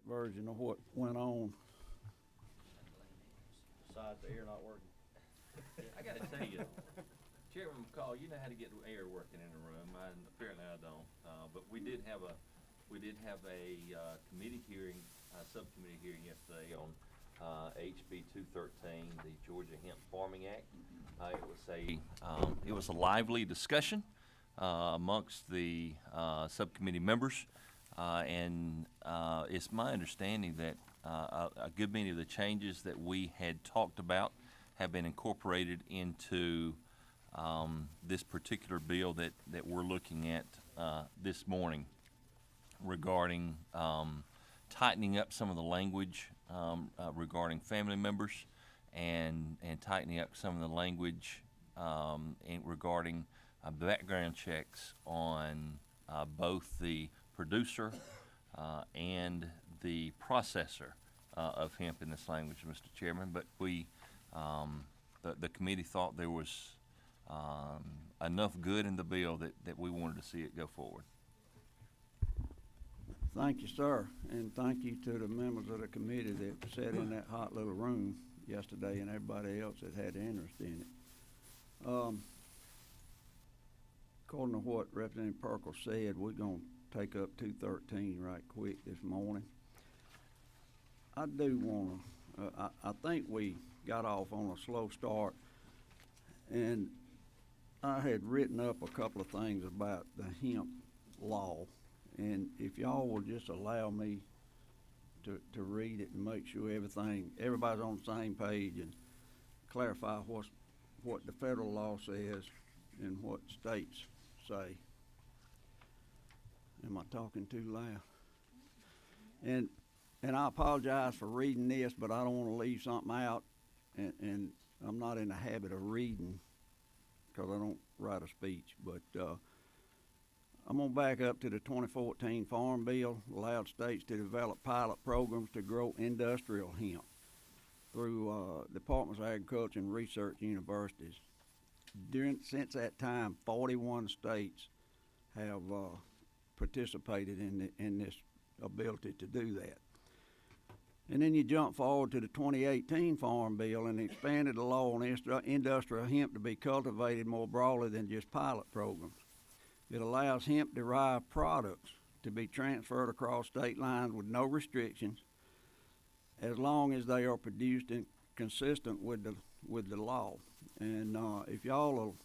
version of what went on. Besides the air not working. I gotta tell you, Chairman McCall, you know how to get air working in a room, and apparently I don't. But we did have a committee hearing, subcommittee hearing yesterday on HB 213, the Georgia Hemp Farming Act. It was a lively discussion amongst the subcommittee members, and it's my understanding that a good many of the changes that we had talked about have been incorporated into this particular bill that we're looking at this morning regarding tightening up some of the language regarding family members and tightening up some of the language regarding background checks on both the producer and the processor of hemp in this language, Mr. Chairman. But the committee thought there was enough good in the bill that we wanted to see it go forward. Thank you, sir, and thank you to the members of the committee that sat in that hot little room yesterday and everybody else that had interest in it. According to what Representative Perkle said, we're going to take up 213 right quick this morning. I do want to, I think we got off on a slow start, and I had written up a couple of things about the hemp law, and if y'all will just allow me to read it and make sure everybody's on the same page and clarify what the federal law says and what states say. Am I talking too loud? And I apologize for reading this, but I don't want to leave something out, and I'm not in the habit of reading because I don't write a speech, but I'm going to back up to the 2014 Farm Bill, allowed states to develop pilot programs to grow industrial hemp through Departments of Agriculture and Research universities. Since that time, 41 states have participated in this ability to do that. And then you jump forward to the 2018 Farm Bill and expanded the law on industrial hemp to be cultivated more broadly than just pilot programs. It allows hemp-derived products to be transferred across state lines with no restrictions, as long as they are produced and consistent with the law. And if y'all will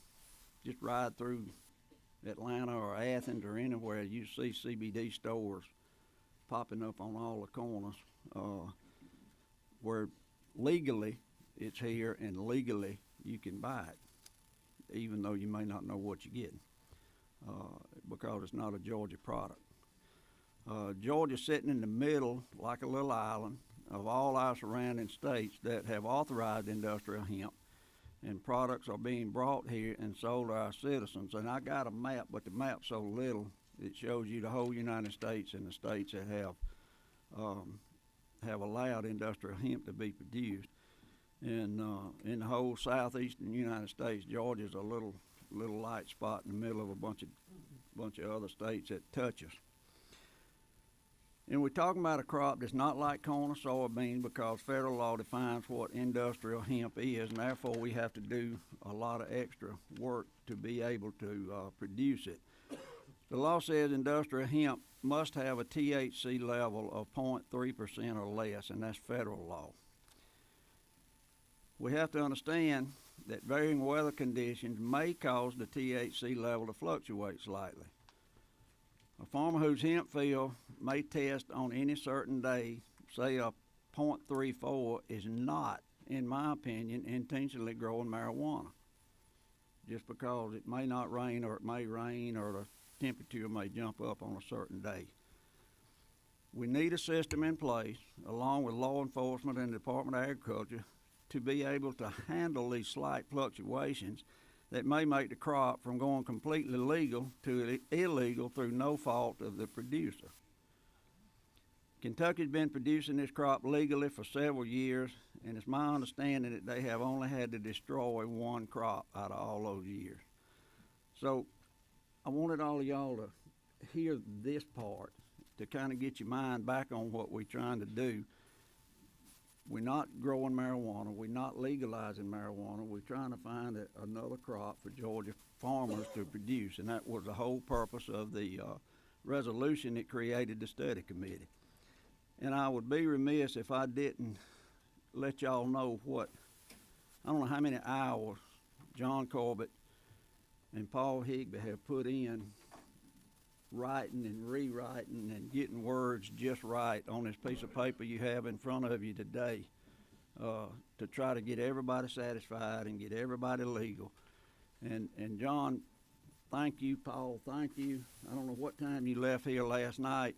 just ride through Atlanta or Athens or anywhere, you see CBD stores popping up on all the corners, where legally it's here and legally you can buy it, even though you may not know what you're getting, because it's not a Georgia product. Georgia's sitting in the middle, like a little island, of all our surrounding states that have authorized industrial hemp, and products are being brought here and sold to our citizens. And I got a map, but the map's so little, it shows you the whole United States and the states that have allowed industrial hemp to be produced. And in the whole southeastern United States, Georgia's a little light spot in the middle of a bunch of other states that touch us. And we're talking about a crop that's not like corn or soybean, because federal law defines what industrial hemp is, and therefore we have to do a lot of extra work to be able to produce it. The law says industrial hemp must have a THC level of 0.3% or less, and that's federal law. We have to understand that varying weather conditions may cause the THC level to fluctuate slightly. A farmer whose hemp field may test on any certain day, say a 0.34, is not, in my opinion, intentionally growing marijuana, just because it may not rain, or it may rain, or the temperature may jump up on a certain day. We need a system in place, along with law enforcement and the Department of Agriculture, to be able to handle these slight fluctuations that may make the crop from going completely legal to illegal through no fault of the producer. Kentucky's been producing this crop legally for several years, and it's my understanding that they have only had to destroy one crop out of all those years. So I wanted all of y'all to hear this part to kind of get your mind back on what we're trying to do. We're not growing marijuana. We're not legalizing marijuana. We're trying to find another crop for Georgia farmers to produce, and that was the whole purpose of the resolution that created the study committee. And I would be remiss if I didn't let y'all know what, I don't know how many hours John Corbett and Paul Higby have put in writing and rewriting and getting words just right on this piece of paper you have in front of you today, to try to get everybody satisfied and get everybody legal. And John, thank you. Paul, thank you. I don't know what time you left here last night,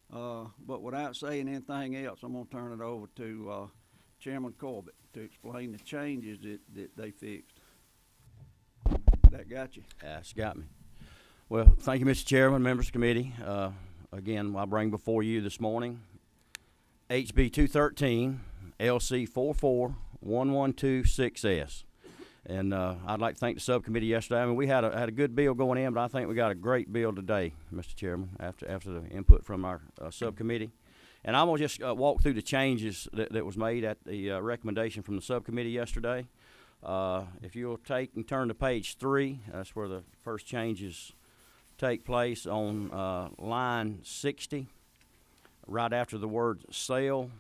but without saying anything else, I'm going to turn it over to Chairman Corbett to explain the changes that they fixed. That got you? That's got me. Well, thank you, Mr. Chairman, members of the committee. Again, I bring before you this morning HB 213 LC 44112-6S. And I'd like to thank the subcommittee yesterday. I mean, we had a good bill going in, but I think we got a great bill today, Mr. Chairman, after the input from our subcommittee. And I'm going to just walk through the changes that was made at the recommendation from the subcommittee yesterday. If you'll take and turn to page 3, that's where the first changes take place on line 60, right after the word sale,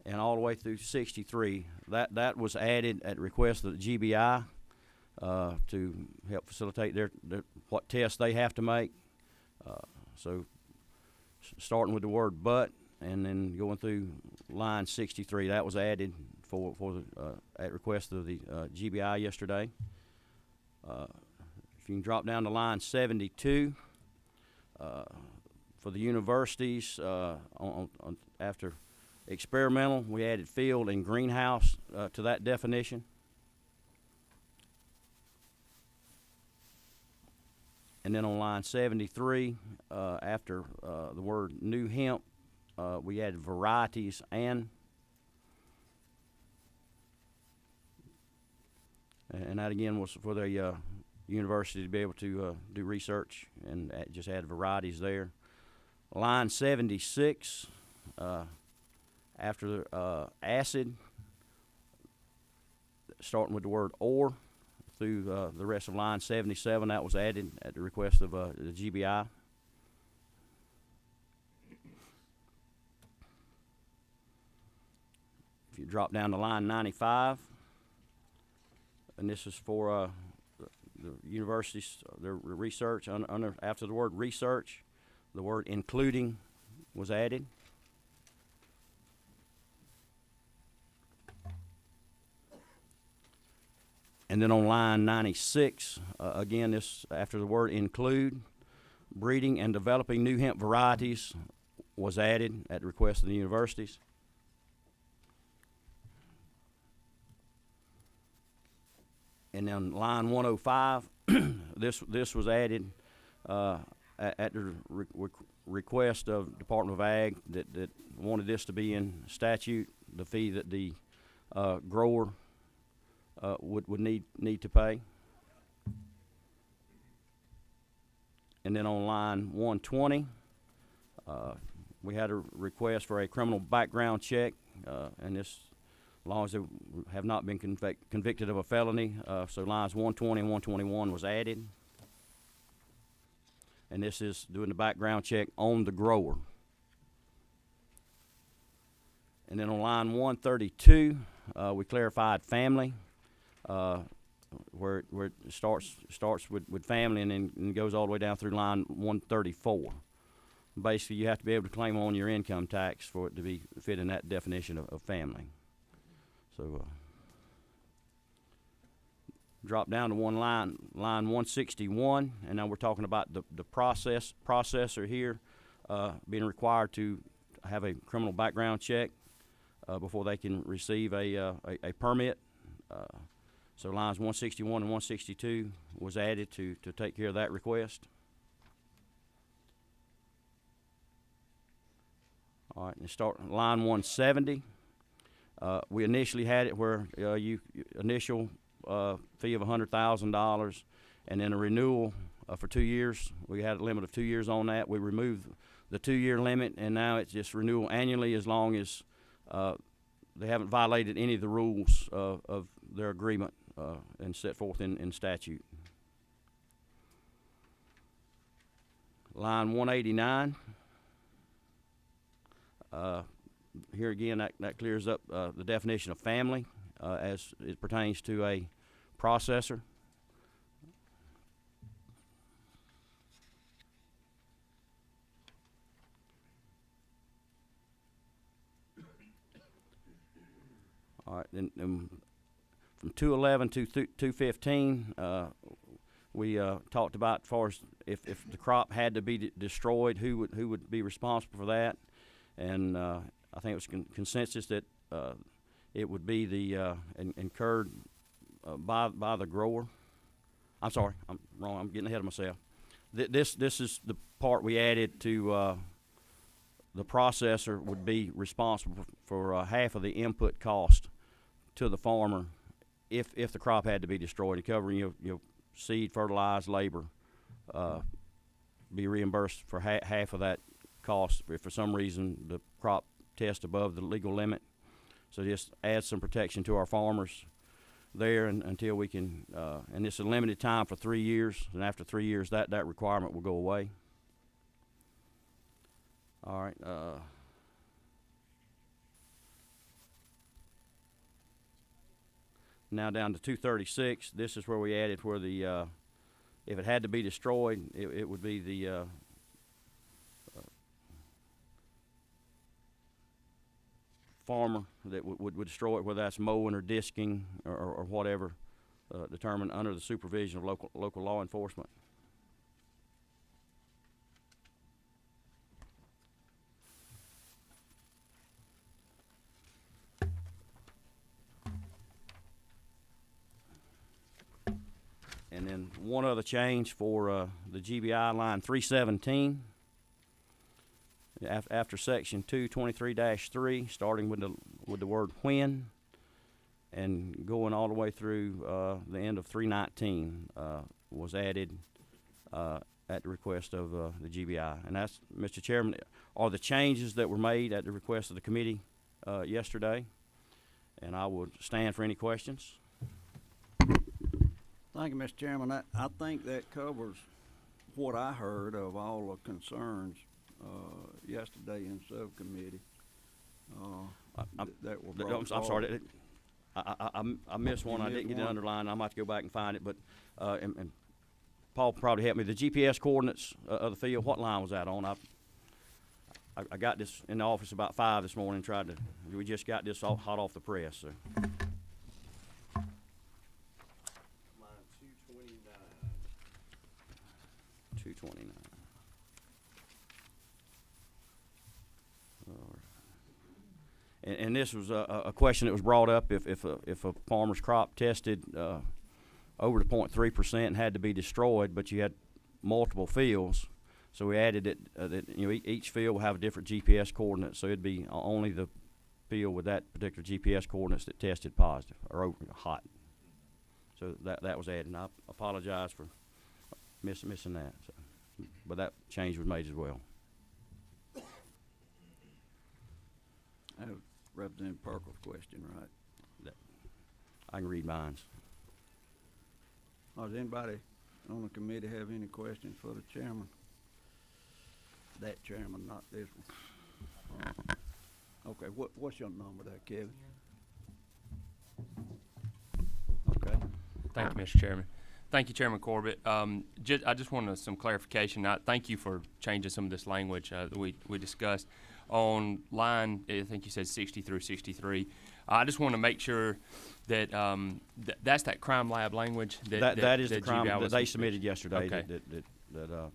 and all the way through 63. That was added at the request of the GBI to help facilitate their what tests they have to make. So starting with the word but, and then going through line 63, that was added for the at request of the GBI yesterday. If you can drop down to line 72, for the universities, after experimental, we added field and greenhouse to that definition. And then on line 73, after the word new hemp, we added varieties and that again was for the university to be able to do research and just add varieties there. Line 76, after acid, starting with the word or, through the rest of line 77, that was added at the request of the GBI. If you drop down to line 95, and this is for the universities, their research, after the word research, the word including was added. And then on line 96, again, this after the word include, breeding and developing new hemp varieties was added at the request of the universities. And then line 105, this was added at the request of Department of Ag that wanted this to be in statute, the fee that the grower would need to pay. And then on line 120, we had a request for a criminal background check, and this, as long as they have not been convicted of a felony, so lines 120 and 121 was added. And this is doing the background check on the grower. And then on line 132, we clarified family, where it starts with family and then goes all the way down through line 134. Basically, you have to be able to claim on your income tax for it to be fit in that definition of family. So drop down to one line 161, and now we're talking about the processor here being required to have a criminal background check before they can receive a permit. So lines 161 and 162 was added to take care of that request. All right, and start line 170. We initially had it where initial fee of $100,000, and then a renewal for 2 years. We had a limit of 2 years on that. We removed the 2-year limit, and now it's just renewal annually as long as they haven't violated any of the rules of their agreement and set forth in statute. Line 189. Here again, that clears up the definition of family as it pertains to a processor. All right, then from 211 to 215, we talked about as far as if the crop had to be destroyed, who would be responsible for that, and I think it was consensus that it would be the incurred by the grower. I'm sorry, I'm wrong. I'm getting ahead of myself. This is the part we added to. The processor would be responsible for half of the input cost to the farmer if the crop had to be destroyed, covering your seed, fertilizer, labor, be reimbursed for half of that cost if for some reason the crop tests above the legal limit. So just add some protection to our farmers there until we can, and it's a limited time for 3 years, and after 3 years that requirement will go away. All right. Now down to 236. This is where we added where the if it had to be destroyed, it would be the farmer that would destroy it, whether that's mowing or disking or whatever, determined under the supervision of local law enforcement. And then one other change for the GBI line 317. After section 223-3, starting with the word when, and going all the way through the end of 319 was added at the request of the GBI. And that's, Mr. Chairman, are the changes that were made at the request of the committee yesterday. And I would stand for any questions. Thank you, Mr. Chairman. I think that covers what I heard of all the concerns yesterday in subcommittee that were brought I'm sorry. forward. I missed one. You I didn't missed get it one. underlined. I might have to go back and find it. But and Paul probably helped me. The GPS coordinates of the field. What line was that on? I got this in the office about 5 this morning. We just got this hot off the press. So. Line 229. 229. And this was a question that was brought up if a farmer's crop tested over the 0.3% and had to be destroyed, but you had multiple fields. So we added it that each field will have a different GPS coordinate, so it'd be only the field with that particular GPS coordinates that tested positive or hot. So that was added, and I apologize for missing that. So, but that change was made as well. That was Representative Perkle's question, right? I can read mines. Does anybody on the committee have any questions for the chairman? That chairman, not this one. Okay, what's your number there, Kevin? Okay. Thank you, Mr. Chairman. Thank you, Chairman Corbett. I just wanted some clarification. Thank you for changing some of this language that we discussed. On line, I think you said 60 through 63. I just want to make sure that that's that crime lab language That is the crime GBI that they submitted yesterday. Okay. That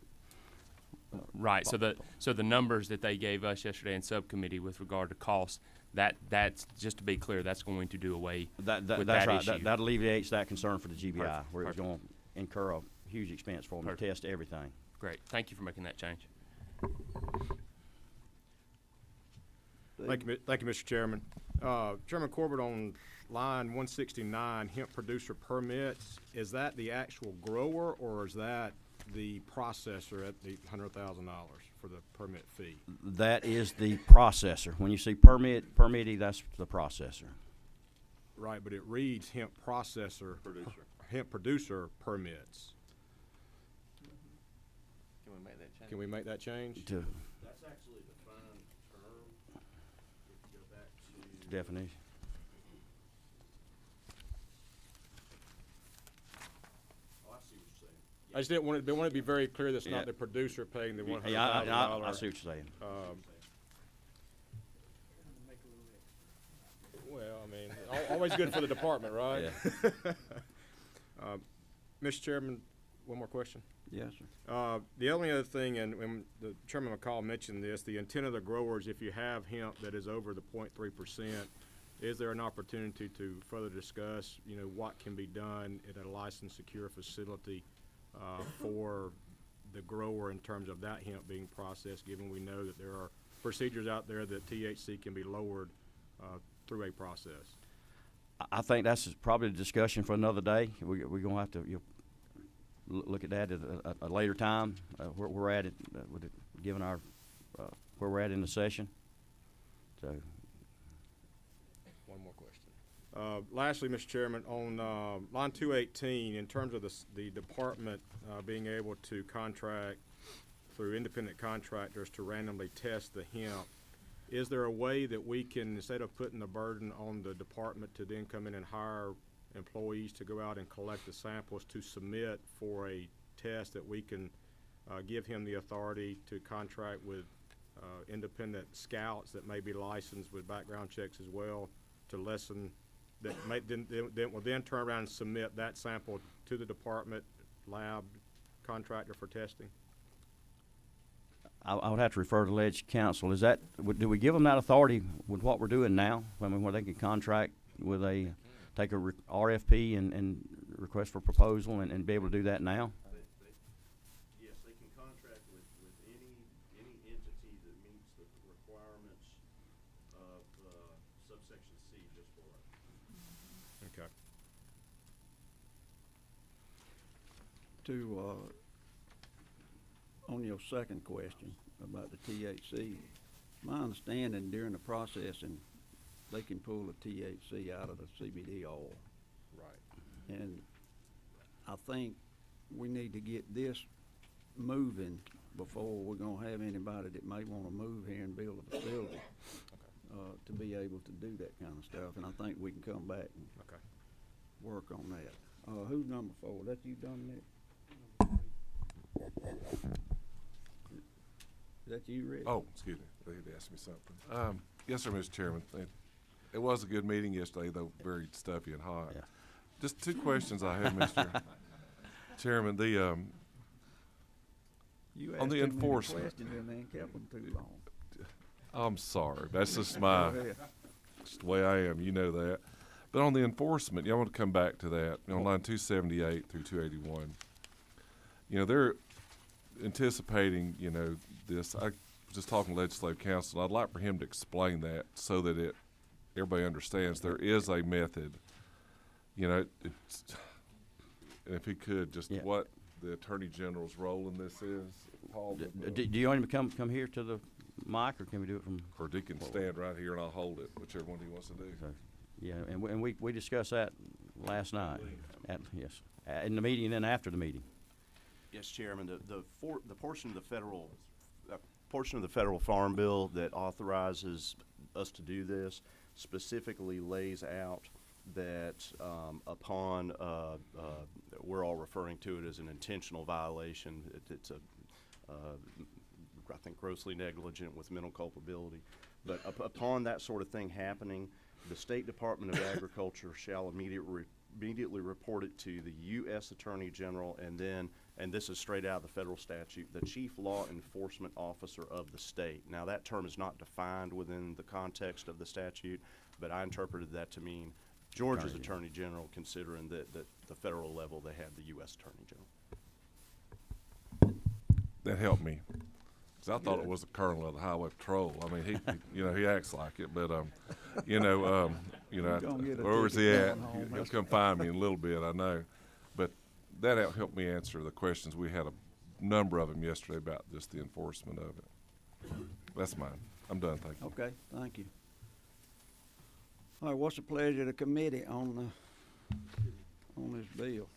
Right. So the numbers that they gave us yesterday in subcommittee with regard to costs, that's just to be clear, that's going to do away with that's that right. issue. That alleviates that concern for the GBI, Perfect. where it's Perfect. going to incur a huge expense for them Perfect. to test everything. Great. Thank you for making that change. Thank you, Mr. Chairman. Chairman Corbett, on line 169, hemp producer permits, is that the actual grower or is that the processor at the $100,000 for the permit fee? That is the processor. When you see permittee, that's the processor. Right, but it reads hemp processor. Hemp producer permits. Can we make that change? Can we make that change? To That's actually a defined term. If you go back to. definition. Oh, I see what you're saying. I just didn't want it, they want to be very clear that's Yeah. not the producer paying the $100,000. Yeah, I see what you're saying. Well, I mean, always good for the department, right? Mr. Chairman, one more question. Yes, sir. The only other thing, and when the Chairman McCall mentioned this, the intent of the growers, if you have hemp that is over the 0.3%, is there an opportunity to further discuss, you know, what can be done at a licensed, secure facility for the grower in terms of that hemp being processed, given we know that there are procedures out there that THC can be lowered through a process? I think that's probably a discussion for another day. We're gonna have to look at that at a later time, where we're at it, with it, given our, where we're at in the session. So, One more question. Lastly, Mr. Chairman, on line 218, in terms of the department being able to contract through independent contractors to randomly test the hemp, is there a way that we can, instead of putting the burden on the department to then come in and hire employees to go out and collect the samples to submit for a test, that we can give him the authority to contract with independent scouts that may be licensed with background checks as well, to lessen that, may then will then turn around and submit that sample to the department lab contractor for testing? I would have to refer to Ledge Council. Is that, do we give them that authority with what we're doing now? I mean, where they can contract with take a RFP and request for proposal and be able to do that now? Yes, they can contract with any entity that meets the requirements of subsection C just for it. Okay. On your second question about the THC, my understanding during the processing, they can pull the THC out of the CBD oil. Right. And I think we need to get this moving before we're gonna have anybody that may wanna move here and build a facility, to be able to do that kind of stuff. And I think we can come back and Okay. work on that. Who's number 4? That you done, Nick? Is that you, Rick? Oh, excuse me, they had asked me something. Yes, sir, Mr. Chairman. It was a good meeting yesterday, though very stuffy and hot. Yeah. Just 2 questions I had, Mr. Chairman. You on asked the too many enforcement. questions and then kept them too long. I'm sorry, that's just Go my, ahead. just the way I am, you know that. But on the enforcement, I want to come back to that, on line 278 through 281. You know, they're anticipating, you know, this. I was just talking to Legislative Council. I'd like for him to explain that so that everybody understands there is a method. You know, and if he could, just Yeah. what the Attorney General's role in this is, Paul, Do you want him to come here to the mic, or can we do it from? or he can stand right here and I'll hold it, whichever one he wants to do. So, yeah, and we discussed that last night, in the meeting and then after the meeting. Yes, Chairman, the portion of the federal farm bill that authorizes us to do this specifically lays out that upon, we're all referring to it as an intentional violation. It's I think grossly negligent with mental culpability. But upon that sort of thing happening, the State Department of Agriculture shall immediately report it to the U.S. Attorney General, and this is straight out of the federal statute, the Chief Law Enforcement Officer of the state. Now, that term is not defined within the context of the statute, but I interpreted that to mean Georgia's Attorney General, considering that the federal level, they have the U.S. Attorney General. That helped me, because I thought it was the colonel of the highway patrol. I mean, he acts like it, but gonna get a where's he ticket at? going home, He'll Mr. come find me in a little bit, I know. But that helped me answer the questions. We had a number of them yesterday about just the enforcement of it. That's mine. I'm done, thank you. Okay, thank you. All right, what's the pleasure of the committee on this bill?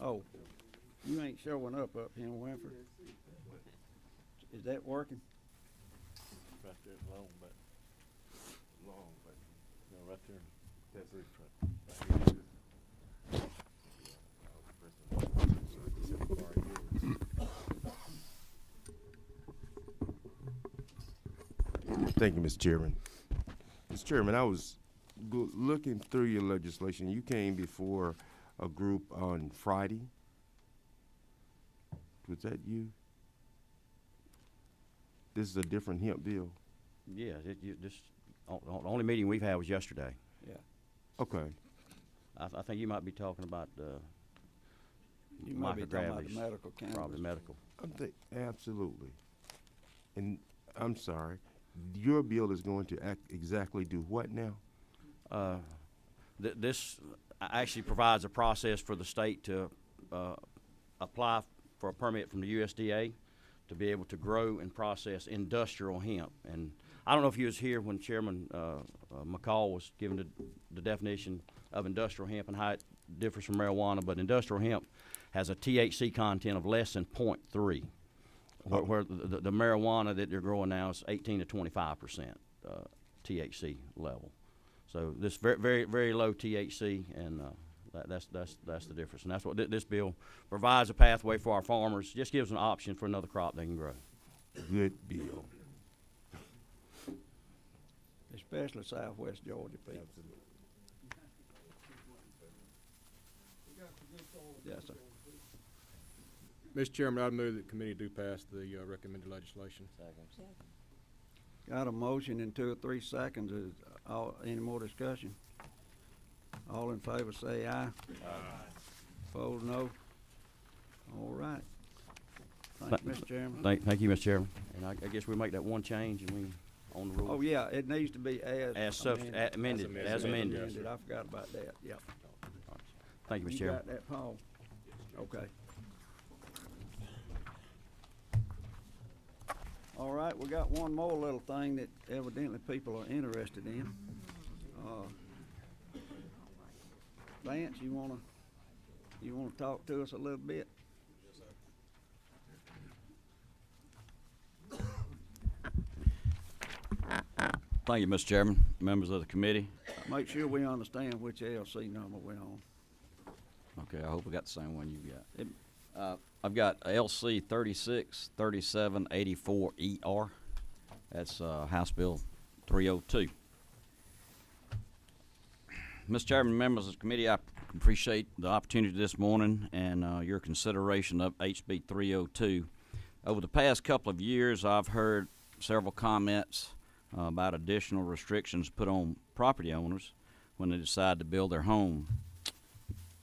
Oh, you ain't showing up here in Winford. Is that working? Right there, long, but, no, right there. That's it. Thank you, Mr. Chairman. Mr. Chairman, I was looking through your legislation. You came before a group on Friday. Was that you? This is a different hemp bill. Yeah, the only meeting we've had was yesterday. Yeah. Okay. I think you might be talking about, You might be Micah talking about the Gravely's, medical cannabis. probably medical. Absolutely. And I'm sorry, your bill is going to exactly do what now? This actually provides a process for the state to apply for a permit from the USDA to be able to grow and process industrial hemp. And I don't know if you was here when Chairman McCall was giving the definition of industrial hemp and how it differs from marijuana, but industrial hemp has a THC content of less than 0.3, where the marijuana that they're growing now is 18 to 25% THC level. So this very very low THC, and that's the difference. And that's what this bill provides a pathway for our farmers. Just gives an option for another crop they can grow. Good bill. Especially Southwest Georgia people. Yes, sir. Mr. Chairman, I'd move that the committee do pass the recommended legislation. Got a motion in 2 or 3 seconds. Is any more discussion? All in favor say aye. Aye. Opposed, no. All right. Thank you, Mr. Chairman. Thank you, Mr. Chairman. And I guess we make that one change and we on the rule. Oh, yeah, it needs to be as Amended. As amended. I forgot about that, yep. Thank you, Mr. You Chairman. got that, Paul? Okay. All right, we got one more little thing that evidently people are interested in. Vance, you wanna talk to us a little bit? Thank you, Mr. Chairman, members of the committee. Make sure we understand which LC number we're on. Okay, I hope we got the same one you got. I've got LC 363784ER. That's House Bill 302. Mr. Chairman, members of the committee, I appreciate the opportunity this morning and your consideration of HB 302. Over the past couple of years, I've heard several comments about additional restrictions put on property owners when they decide to build their home.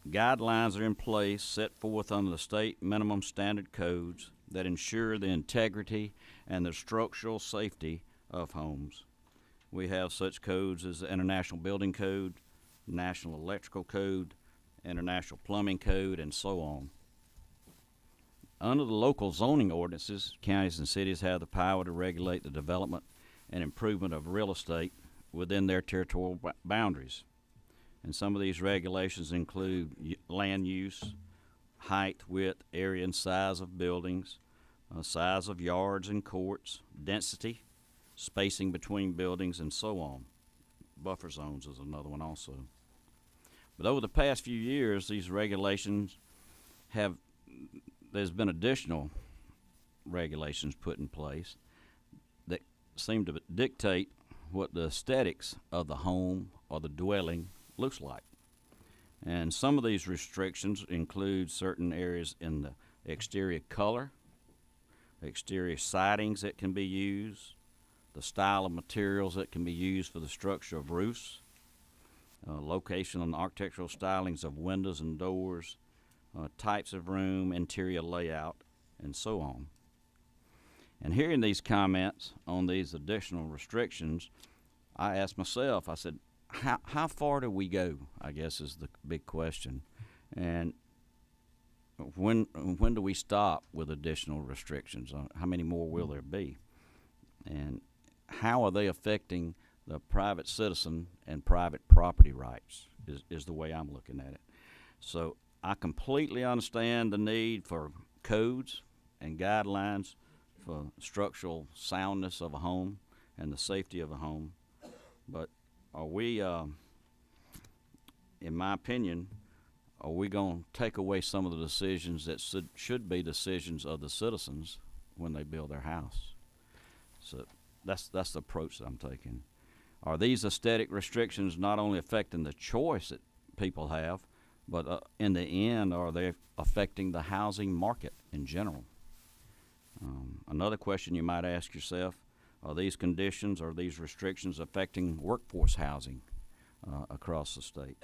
Guidelines are in place set forth under the state minimum standard codes that ensure the integrity and the structural safety of homes. We have such codes as the International Building Code, National Electrical Code, International Plumbing Code, and so on. Under the local zoning ordinances, counties and cities have the power to regulate the development and improvement of real estate within their territorial boundaries. And some of these regulations include land use, height, width, area, and size of buildings, size of yards and courts, density, spacing between buildings, and so on. Buffer zones is another one also. But over the past few years, these regulations there's been additional regulations put in place that seem to dictate what the aesthetics of the home or the dwelling looks like. And some of these restrictions include certain areas in the exterior color, exterior sidings that can be used, the style of materials that can be used for the structure of roofs, location and architectural stylings of windows and doors, types of room, interior layout, and so on. And hearing these comments on these additional restrictions, I asked myself, I said, how far do we go, I guess is the big question. And when do we stop with additional restrictions? How many more will there be? And how are they affecting the private citizen and private property rights is the way I'm looking at it. So I completely understand the need for codes and guidelines for structural soundness of a home and the safety of a home. But are we, in my opinion, are we going to take away some of the decisions that should be decisions of the citizens when they build their house? So that's the approach that I'm taking. Are these aesthetic restrictions not only affecting the choice that people have, but in the end, are they affecting the housing market in general? Another question you might ask yourself, are these conditions, are these restrictions affecting workforce housing across the state?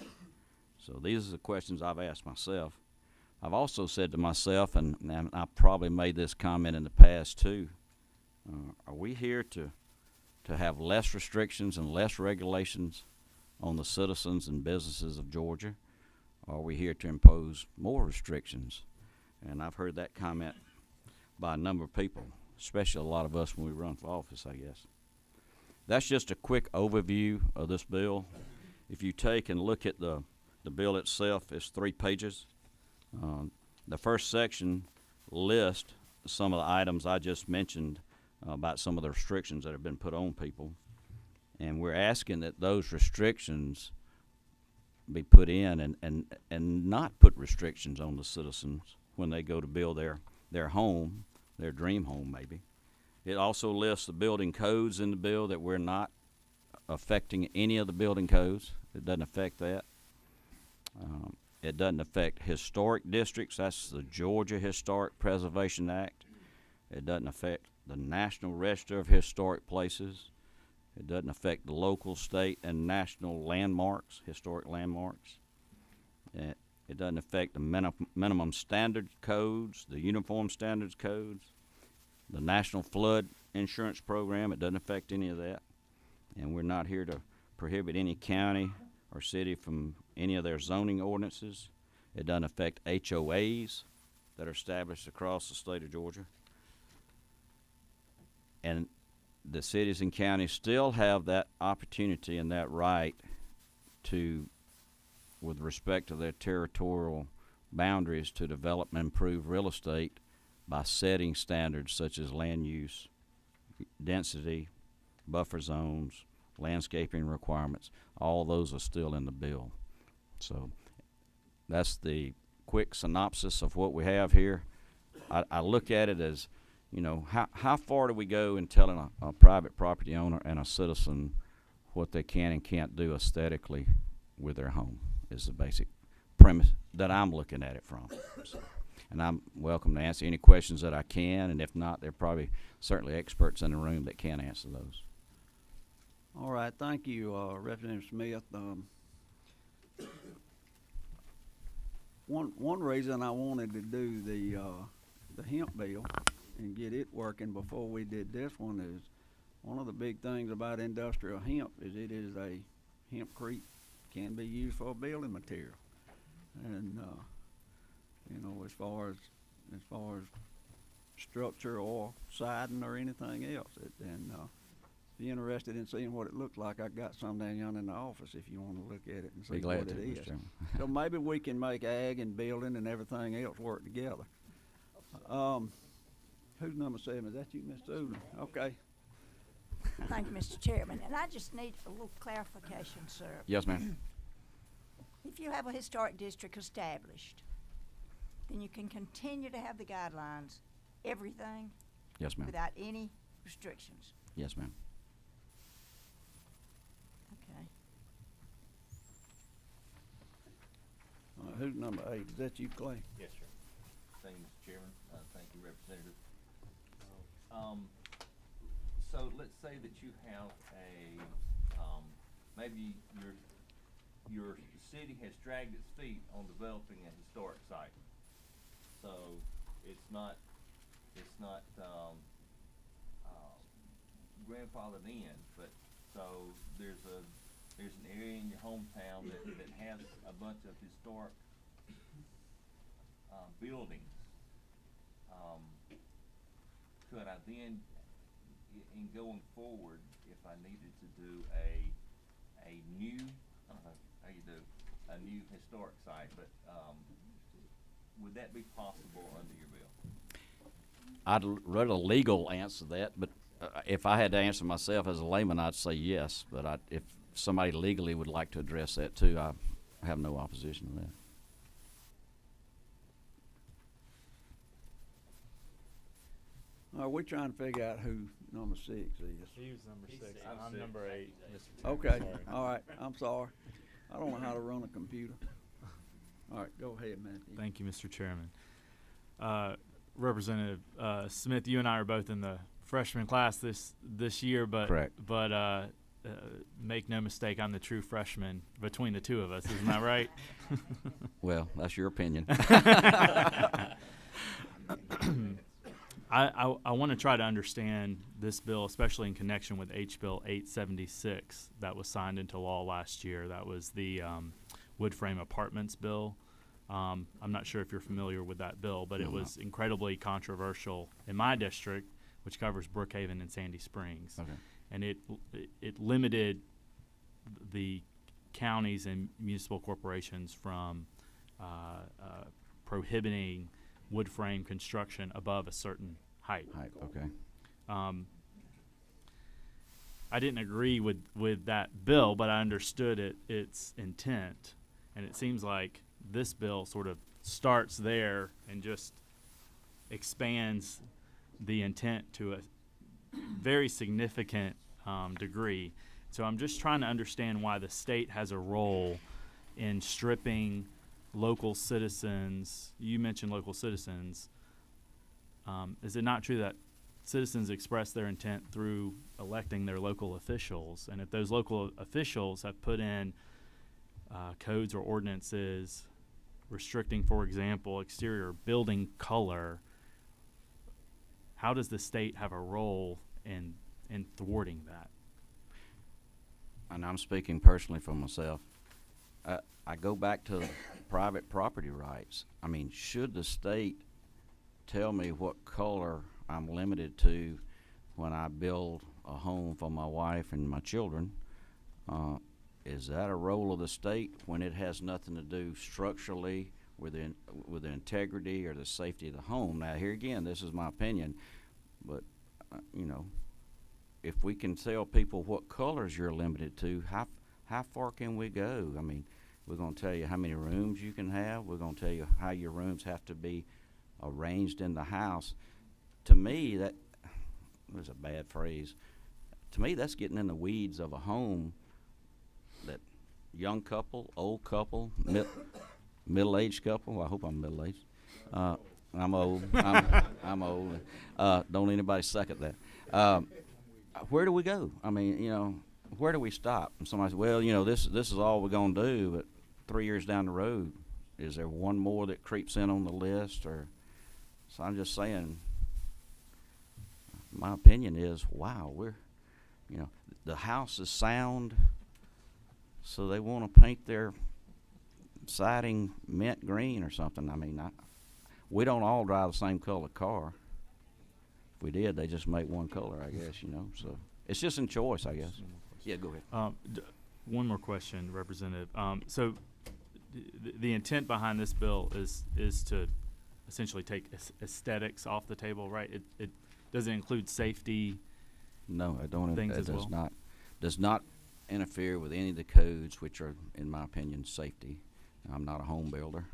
So these are the questions I've asked myself. I've also said to myself, and I probably made this comment in the past too, are we here to have less restrictions and less regulations on the citizens and businesses of Georgia? Or are we here to impose more restrictions? And I've heard that comment by a number of people, especially a lot of us when we run for office, I guess. That's just a quick overview of this bill. If you take and look at the bill itself, it's 3 pages. The first section lists some of the items I just mentioned about some of the restrictions that have been put on people. And we're asking that those restrictions be put in and not put restrictions on the citizens when they go to build their home, their dream home maybe. It also lists the building codes in the bill that we're not affecting any of the building codes. It doesn't affect that. It doesn't affect historic districts. That's the Georgia Historic Preservation Act. It doesn't affect the National Register of Historic Places. It doesn't affect the local, state, and national landmarks, historic landmarks. It doesn't affect the minimum standard codes, the uniform standards codes, the National Flood Insurance Program. It doesn't affect any of that. And we're not here to prohibit any county or city from any of their zoning ordinances. It doesn't affect HOAs that are established across the state of Georgia. And the cities and counties still have that opportunity and that right to, with respect to their territorial boundaries, to develop and improve real estate by setting standards such as land use, density, buffer zones, landscaping requirements. All those are still in the bill. So that's the quick synopsis of what we have here. I look at it as, you know, how far do we go in telling a private property owner and a citizen what they can and can't do aesthetically with their home is the basic premise that I'm looking at it from. So, and I'm welcome to answer any questions that I can, and if not, there are probably certainly experts in the room that can answer those. All right, thank you, Representative Smith. One reason I wanted to do the hemp bill and get it working before we did this one is one of the big things about industrial hemp is it is a hempcrete, can be used for building material, and you know, as far as structure or siding or anything else. And if you're interested in seeing what it looks like, I got some down yonder in the office if you want to look at it and see Be glad what to, it Mr. is. Chairman. So maybe we can make ag and building and everything else work together. Who's number 7? Is that you, Ms. Susan? Okay. Thank you, Mr. Chairman. And I just need a little clarification, sir. Yes, ma'am. If you have a historic district established, then you can continue to have the guidelines, everything, Yes, ma'am. without any restrictions. Yes, ma'am. Okay. Who's number 8? Is that you, Clay? Yes, sir. Thank you, Mr. Chairman. Thank you, Representative. So let's say that you have maybe your city has dragged its feet on developing a historic site. So it's not grandfathered in, but so there's an area in your hometown that has a bunch of historic buildings, could I then, in going forward, if I needed to do a new, I don't know how you do, a new historic site, but, would that be possible under your bill? I'd rather legal answer that, but if I had to answer myself as a layman, I'd say yes. But if somebody legally would like to address that too, I have no opposition to that. All right, we're trying to figure out who number 6 is. He was number 6. I'm I'm six. number 8, Mr. Chairman. Okay, Sorry. all right, I'm sorry. I don't know how to run a computer. All right, go ahead, Matthew. Thank you, Mr. Chairman. Representative Smith, you and I are both in the freshman class this year, but Correct. But make no mistake, I'm the true freshman between the two of us. Isn't that right? Well, that's your opinion. I want to try to understand this bill, especially in connection with H. Bill 876 that was signed into law last year. That was the wood frame apartments bill. I'm not sure if you're familiar with that bill, but it was incredibly controversial in my district, which covers Brookhaven and Sandy Springs. Okay. And it limited the counties and municipal corporations from prohibiting wood frame construction above a certain height. Okay. I didn't agree with that bill, but I understood its intent, and it seems like this bill sort of starts there and just expands the intent to a very significant degree. So I'm just trying to understand why the state has a role in stripping local citizens. You mentioned local citizens. Is it not true that citizens express their intent through electing their local officials? And if those local officials have put in codes or ordinances restricting, for example, exterior building color, how does the state have a role in thwarting that? And I'm speaking personally for myself. I go back to private property rights. I mean, should the state tell me what color I'm limited to when I build a home for my wife and my children? Is that a role of the state when it has nothing to do structurally with the integrity or the safety of the home? Now, here again, this is my opinion, but if we can tell people what colors you're limited to, how far can we go? I mean, we're going to tell you how many rooms you can have. We're going to tell you how your rooms have to be arranged in the house. To me, that was a bad phrase. To me, that's getting in the weeds of a home that young couple, old couple, middle-aged couple. Well, I hope I'm middle-aged. I'm old. I'm old. Don't anybody second that. Where do we go? I mean, where do we stop? And somebody says, well, this is all we're going to do, but 3 years down the road, is there one more that creeps in on the list? Or so I'm just saying, my opinion is, wow, the house is sound, so they want to paint their siding mint green or something. I mean, we don't all drive the same color car. If we did, they just make one color, I guess, so it's just in choice, I guess. Yeah, go ahead. One more question, Representative. So the intent behind this bill is to essentially take aesthetics off the table, right? It doesn't include safety. No, I don't. Things It as does well? does not interfere with any of the codes, which are, in my opinion, safety. I'm not a home builder,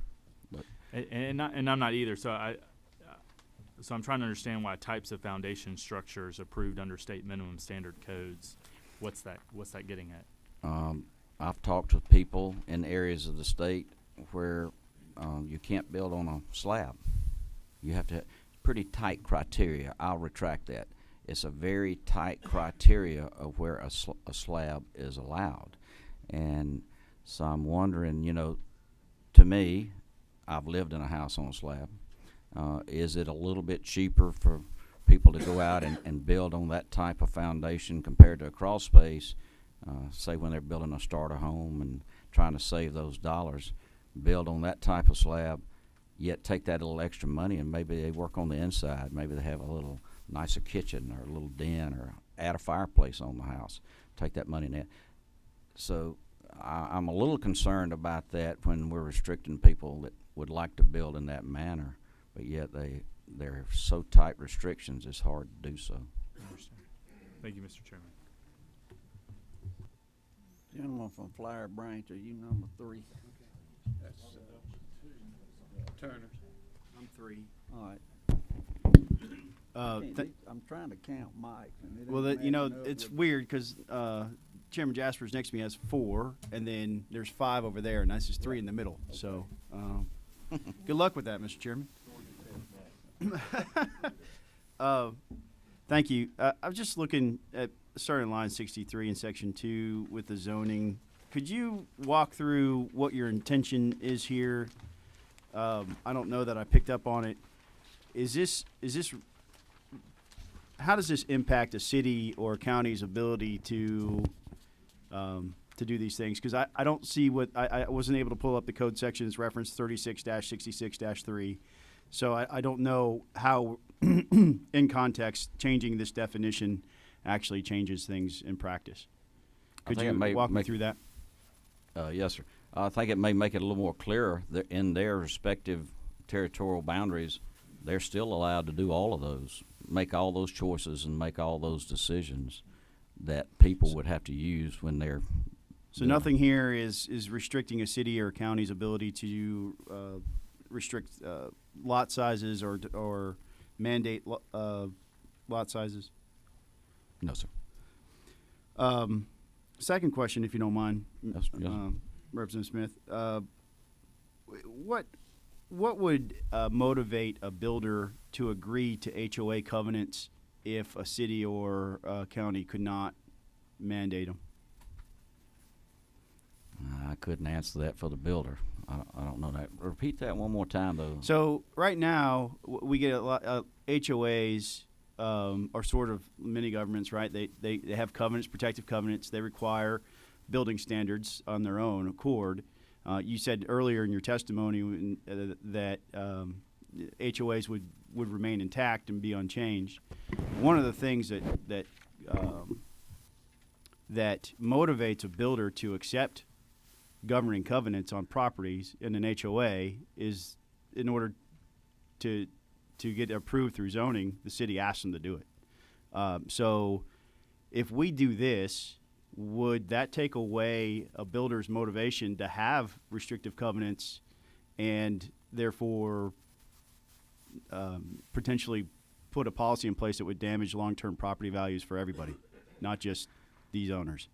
but And I'm not either. So I'm trying to understand why types of foundation structures approved under state minimum standard codes. What's that getting at? I've talked with people in areas of the state where you can't build on a slab. You have to pretty tight criteria. I'll retract that. It's a very tight criteria of where a slab is allowed. And so I'm wondering, to me, I've lived in a house on a slab. Is it a little bit cheaper for people to go out and build on that type of foundation compared to a crawl space, say when they're building a starter home and trying to save those dollars, build on that type of slab? yet take that little extra money and maybe they work on the inside. Maybe they have a little nicer kitchen or a little den or add a fireplace on the house. Take that money in it. So I'm a little concerned about that when we're restricting people that would like to build in that manner, but yet they're so tight restrictions, it's hard to do so. Thank you, Mr. Chairman. Gentleman from Flower Branch, are you number 3? Turner. I'm 3. All right. Uh, I'm trying to count mics. And it Well, ain't you know, matching up it's with- weird because Chairman Jaspers next to me has 4, and then there's 5 over there, and that's just 3 in the middle. So, good luck with that, Mr. Chairman. Thank you. I was just looking at starting line 63 in section 2 with the zoning. Could you walk through what your intention is here? I don't know that I picked up on it. Is this how does this impact a city or county's ability to do these things? Because I don't see what I wasn't able to pull up the code sections reference 36-66-3. So I don't know how, in context, changing this definition actually changes things in practice. Could think you it may walk me make- through that? Yes, sir. I think it may make it a little more clearer that in their respective territorial boundaries, they're still allowed to do all of those, make all those choices and make all those decisions that people would have to use when they're. So doing- nothing here is restricting a city or county's ability to restrict lot sizes or mandate lot sizes. No, sir. Second question, if you don't mind, Yes, yes. Representative Smith. What would motivate a builder to agree to HOA covenants if a city or county could not mandate them? I couldn't answer that for the builder. I don't know that. Repeat that one more time, though. So right now we get a lot HOAs are sort of mini governments, right? They have covenants, protective covenants. They require building standards on their own accord. You said earlier in your testimony that HOAs would remain intact and be unchanged. One of the things that motivates a builder to accept governing covenants on properties in an HOA is in order to get approved through zoning, the city asks them to do it. So if we do this, would that take away a builder's motivation to have restrictive covenants and therefore potentially put a policy in place that would damage long-term property values for everybody, not just these owners?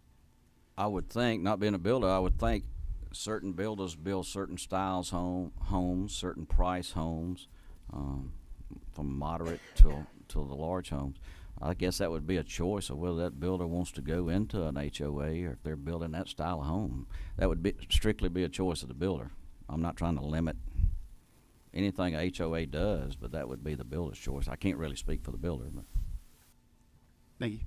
I would think, not being a builder, I would think certain builders build certain styles homes, certain price homes, from moderate to the large homes. I guess that would be a choice of whether that builder wants to go into an HOA or if they're building that style of home. That would strictly be a choice of the builder. I'm not trying to limit anything a HOA does, but that would be the builder's choice. I can't really speak for the builder, but. Thank you.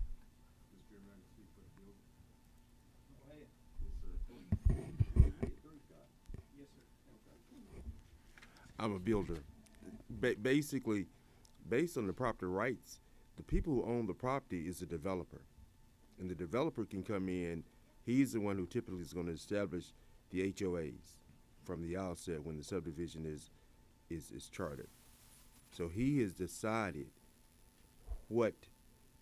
I'm a builder. Basically, based on the property rights, the people who own the property is the developer. And the developer can come in, he's the one who typically is going to establish the HOAs from the outset when the subdivision is chartered. So he has decided what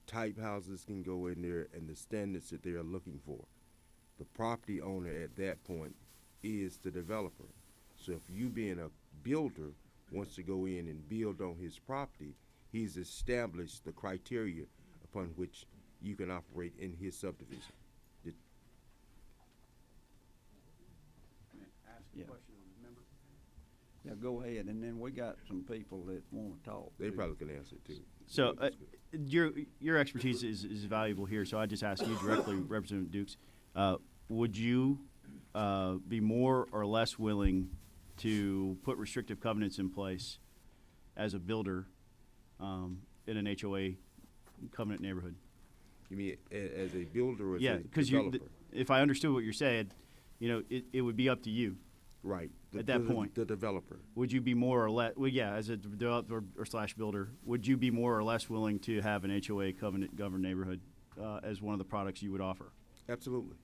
type houses can go in there and the standards that they are looking for. The property owner at that point is the developer. So if you being a builder wants to go in and build on his property, he's established the criteria upon which you can operate in his subdivision. Yeah. Yeah, go ahead, and then we got some people that want to talk. They too. probably can answer it too. So your expertise is valuable here. So I just ask you directly, Representative Dukes, would you be more or less willing to put restrictive covenants in place as a builder in an HOA covenant neighborhood? You mean as a builder or as Yeah, a because developer? if I understood what you're saying, it would be up to you. Right. at that point? The developer. Would you be more or less, well, yeah, as a developer or slash builder, would you be more or less willing to have an HOA covenant governed neighborhood as one of the products you would offer? Absolutely.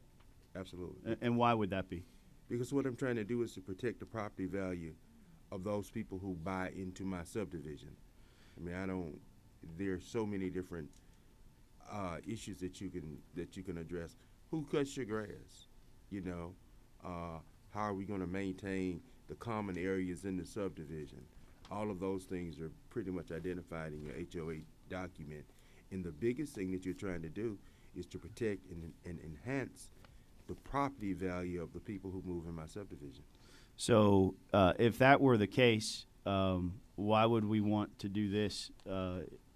Absolutely. And why would that be? Because what I'm trying to do is to protect the property value of those people who buy into my subdivision. I mean, there's so many different issues that you can address. Who cuts your grass? You know, how are we going to maintain the common areas in the subdivision? All of those things are pretty much identified in your HOA document. And the biggest thing that you're trying to do is to protect and enhance the property value of the people who move in my subdivision. So if that were the case, why would we want to do this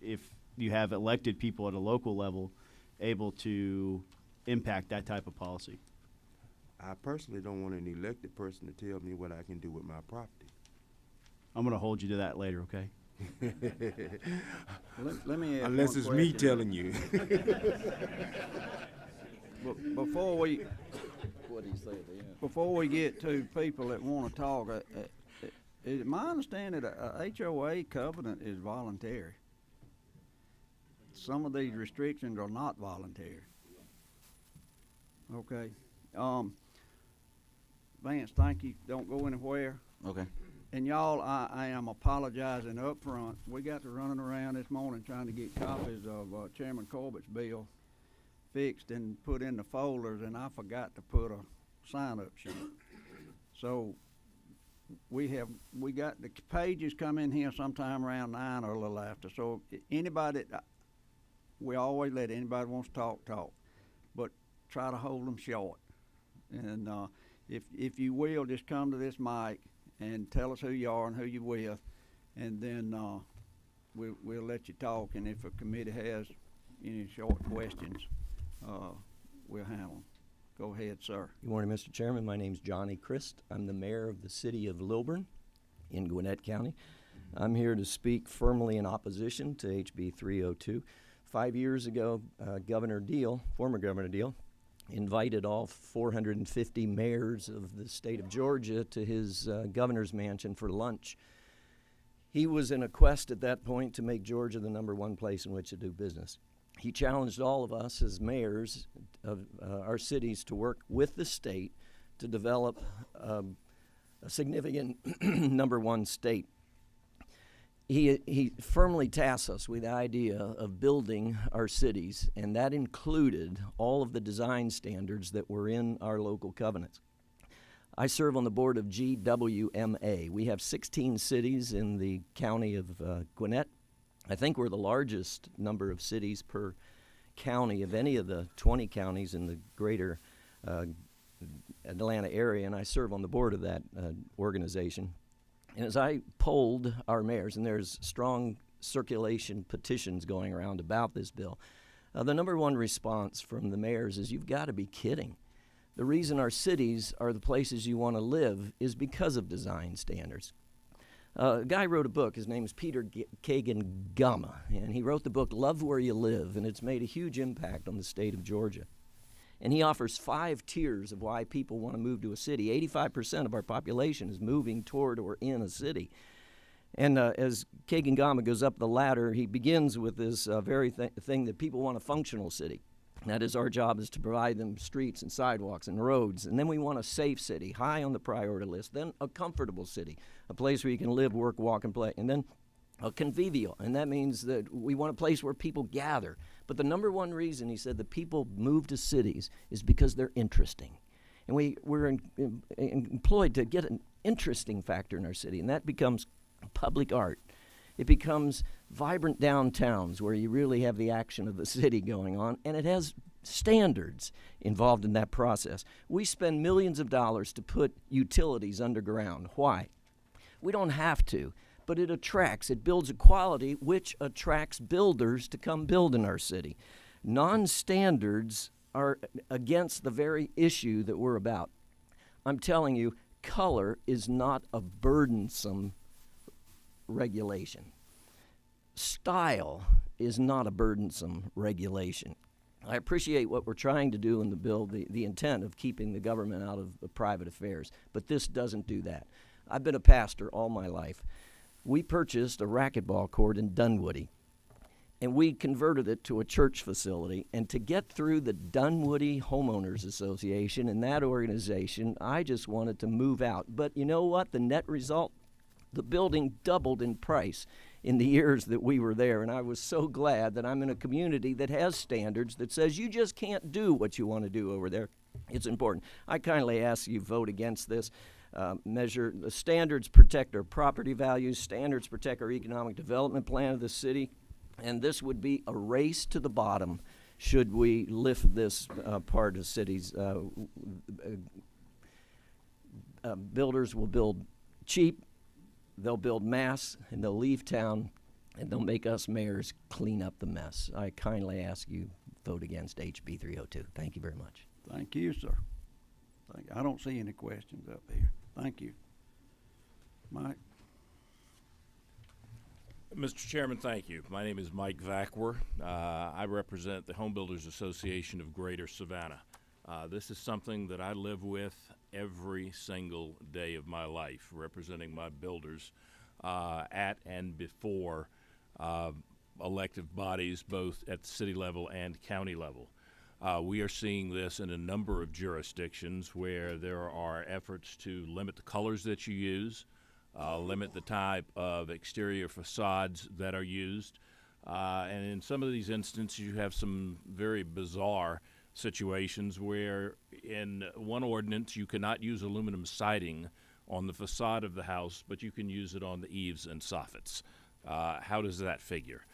if you have elected people at a local level able to impact that type of policy? I personally don't want an elected person to tell me what I can do with my property. I'm going to hold you to that later, okay? Let me ask Unless one it's me question. telling you. Before we, What do you say at the end? before we get to people that want to talk, is my understanding that a HOA covenant is voluntary. Some of these restrictions are not voluntary. Okay. Vance, thank you. Don't go anywhere. Okay. And y'all, I am apologizing up front. We got to running around this morning trying to get copies of Chairman Corbett's bill fixed and put in the folders, and I forgot to put a sign-up sheet. So we got the pages come in here sometime around 9 or a little after. So anybody, we always let anybody who wants to talk, but try to hold them short. And if you will, just come to this mic and tell us who you are and who you're with, and then we'll let you talk. And if a committee has any short questions, we'll handle them. Go ahead, sir. Good morning, Mr. Chairman. My name's Johnny Christ. I'm the mayor of the city of Lilburn in Gwinnett County. I'm here to speak firmly in opposition to HB 302. 5 years ago, Governor Deal, former Governor Deal, invited all 450 mayors of the state of Georgia to his governor's mansion for lunch. He was in a quest at that point to make Georgia the #1 place in which to do business. He challenged all of us as mayors of our cities to work with the state to develop a significant #1 state. He firmly tasked us with the idea of building our cities, and that included all of the design standards that were in our local covenants. I serve on the board of GWMA. We have 16 cities in the county of Gwinnett. I think we're the largest number of cities per county of any of the 20 counties in the greater Atlanta area, and I serve on the board of that organization. And as I polled our mayors, and there's strong circulation petitions going around about this bill, the #1 response from the mayors is, you've got to be kidding. The reason our cities are the places you want to live is because of design standards. A guy wrote a book, his name is Peter Kagan Gama, and he wrote the book Love Where You Live, and it's made a huge impact on the state of Georgia. And he offers 5 tiers of why people want to move to a city. 85% of our population is moving toward or in a city. And as Kagan Gama goes up the ladder, he begins with this very thing that people want: a functional city. That is, our job is to provide them streets and sidewalks and roads. And then we want a safe city, high on the priority list. Then a comfortable city, a place where you can live, work, walk, and play. And then a convivial, and that means that we want a place where people gather. But the #1 reason, he said, that people move to cities is because they're interesting. And we're employed to get an interesting factor in our city, and that becomes public art. It becomes vibrant downtowns where you really have the action of the city going on, and it has standards involved in that process. We spend millions of dollars to put utilities underground. Why? We don't have to, but it attracts, it builds a quality which attracts builders to come build in our city. Non-standards are against the very issue that we're about. I'm telling you, color is not a burdensome regulation. Style is not a burdensome regulation. I appreciate what we're trying to do in the bill, the intent of keeping the government out of private affairs, but this doesn't do that. I've been a pastor all my life. We purchased a racquetball court in Dunwoody, and we converted it to a church facility. And to get through the Dunwoody Homeowners Association and that organization, I just wanted to move out. But you know what? The net result? The building doubled in price in the years that we were there, and I was so glad that I'm in a community that has standards that says you just can't do what you want to do over there. It's important. I kindly ask you vote against this measure. The standards protect our property values, standards protect our economic development plan of the city, and this would be a race to the bottom should we lift this part of cities. Builders will build cheap, they'll build mass, and they'll leave town, and they'll make us mayors clean up the mess. I kindly ask you vote against HB 302. Thank you very much. Thank you, sir. I don't see any questions up here. Thank you. Mike? Mr. Chairman, thank you. My name is Mike Vackwer. I represent the Home Builders Association of Greater Savannah. This is something that I live with every single day of my life, representing my builders at and before elective bodies, both at the city level and county level. We are seeing this in a number of jurisdictions where there are efforts to limit the colors that you use, limit the type of exterior facades that are used. And in some of these instances, you have some very bizarre situations where in one ordinance you cannot use aluminum siding on the facade of the house, but you can use it on the eaves and soffits. How does that figure?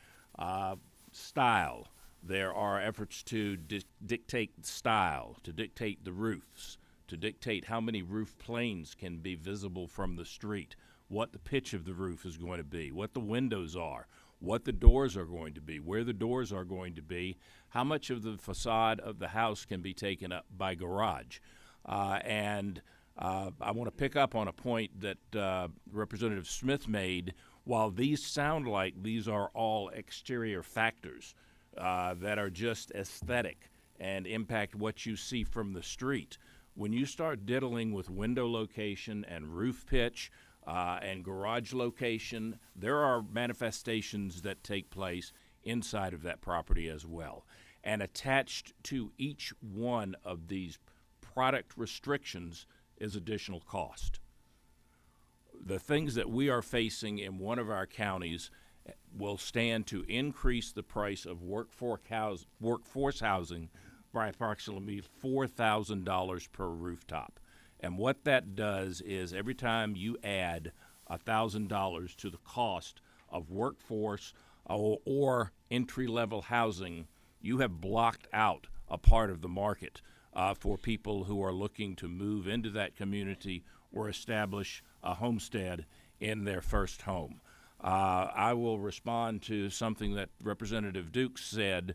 Style. There are efforts to dictate style, to dictate the roofs, to dictate how many roof planes can be visible from the street, what the pitch of the roof is going to be, what the windows are, what the doors are going to be, where the doors are going to be, how much of the facade of the house can be taken up by garage. And I want to pick up on a point that Representative Smith made. While these sound like these are all exterior factors that are just aesthetic and impact what you see from the street, when you start diddling with window location and roof pitch and garage location, there are manifestations that take place inside of that property as well. And attached to each one of these product restrictions is additional cost. The things that we are facing in one of our counties will stand to increase the price of workforce housing by approximately $4,000 per rooftop. And what that does is every time you add $1,000 to the cost of workforce or entry-level housing, you have blocked out a part of the market for people who are looking to move into that community or establish a homestead in their first home. I will respond to something that Representative Dukes said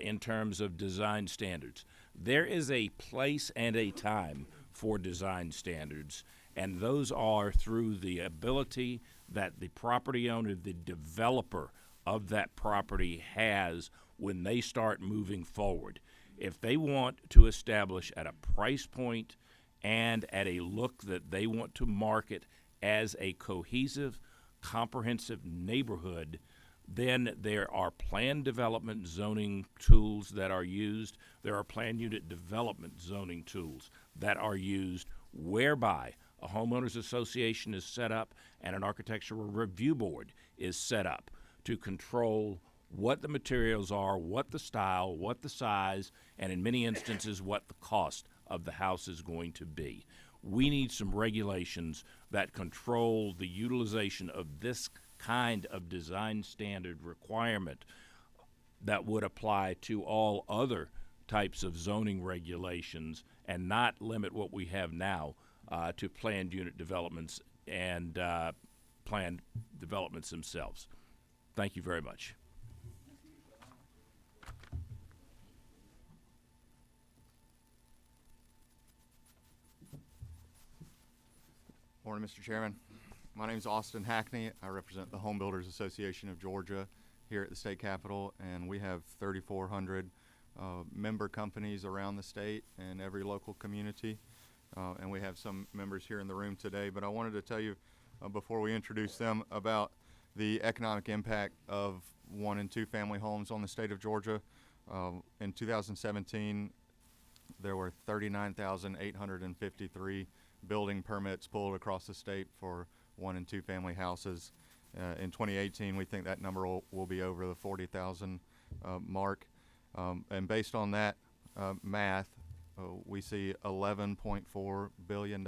in terms of design standards. There is a place and a time for design standards, and those are through the ability that the property owner, the developer of that property has when they start moving forward. If they want to establish at a price point and at a look that they want to market as a cohesive, comprehensive neighborhood, then there are plan development zoning tools that are used. There are plan unit development zoning tools that are used, whereby a homeowners association is set up and an architectural review board is set up to control what the materials are, what the style, what the size, and in many instances what the cost of the house is going to be. We need some regulations that control the utilization of this kind of design standard requirement that would apply to all other types of zoning regulations and not limit what we have now to planned unit developments and planned developments themselves. Thank you very much. Morning, Mr. Chairman. My name is Austin Hackney. I represent the Home Builders Association of Georgia here at the state capitol, and we have 3,400 member companies around the state and every local community. And we have some members here in the room today, but I wanted to tell you before we introduce them about the economic impact of 1 and 2 family homes on the state of Georgia. In 2017, there were 39,853 building permits pulled across the state for 1 and 2 family houses. In 2018, we think that number will be over the 40,000 mark. And based on that math, we see $11.4 billion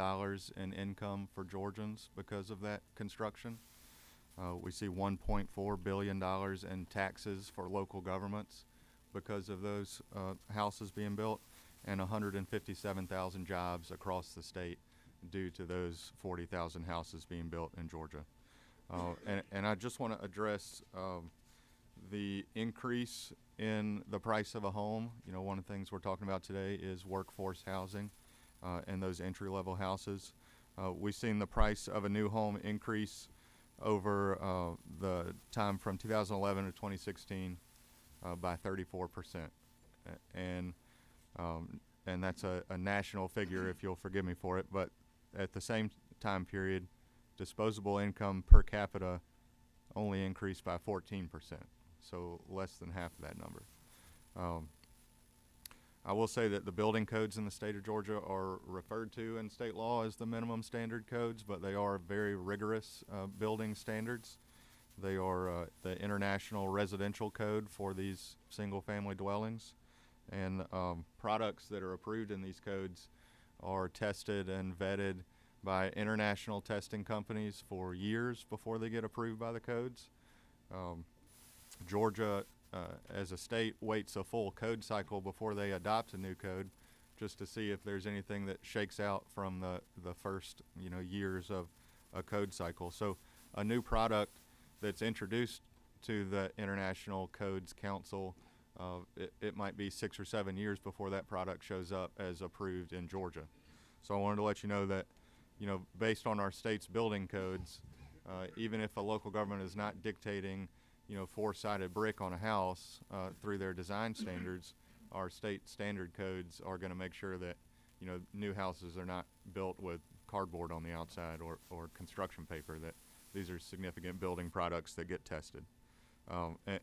in income for Georgians because of that construction. We see $1.4 billion in taxes for local governments because of those houses being built, and 157,000 jobs across the state due to those 40,000 houses being built in Georgia. And I just want to address the increase in the price of a home. You know, one of the things we're talking about today is workforce housing and those entry-level houses. We've seen the price of a new home increase over the time from 2011 to 2016 by 34%. And that's a national figure, if you'll forgive me for it, but at the same time period, disposable income per capita only increased by 14%, so less than half of that number. I will say that the building codes in the state of Georgia are referred to in state law as the minimum standard codes, but they are very rigorous building standards. They are the International Residential Code for these single-family dwellings, and products that are approved in these codes are tested and vetted by international testing companies for years before they get approved by the codes. Georgia, as a state, waits a full code cycle before they adopt a new code, just to see if there's anything that shakes out from the first years of a code cycle. So a new product that's introduced to the International Codes Council, it might be 6 or 7 years before that product shows up as approved in Georgia. So I wanted to let you know that, based on our state's building codes, even if a local government is not dictating, 4-sided brick on a house through their design standards, our state standard codes are going to make sure that, new houses are not built with cardboard on the outside or construction paper, that these are significant building products that get tested.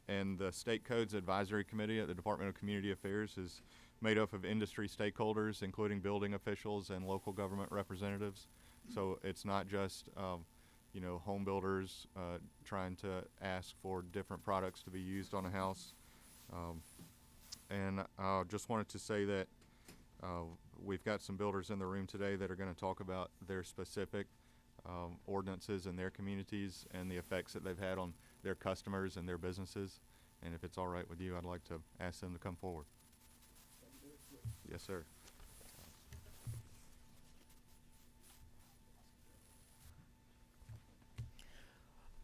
And the State Codes Advisory Committee at the Department of Community Affairs is made up of industry stakeholders, including building officials and local government representatives. So it's not just, home builders trying to ask for different products to be used on a house. And I just wanted to say that we've got some builders in the room today that are going to talk about their specific ordinances in their communities and the effects that they've had on their customers and their businesses. And if it's all right with you, I'd like to ask them to come forward. Yes, sir.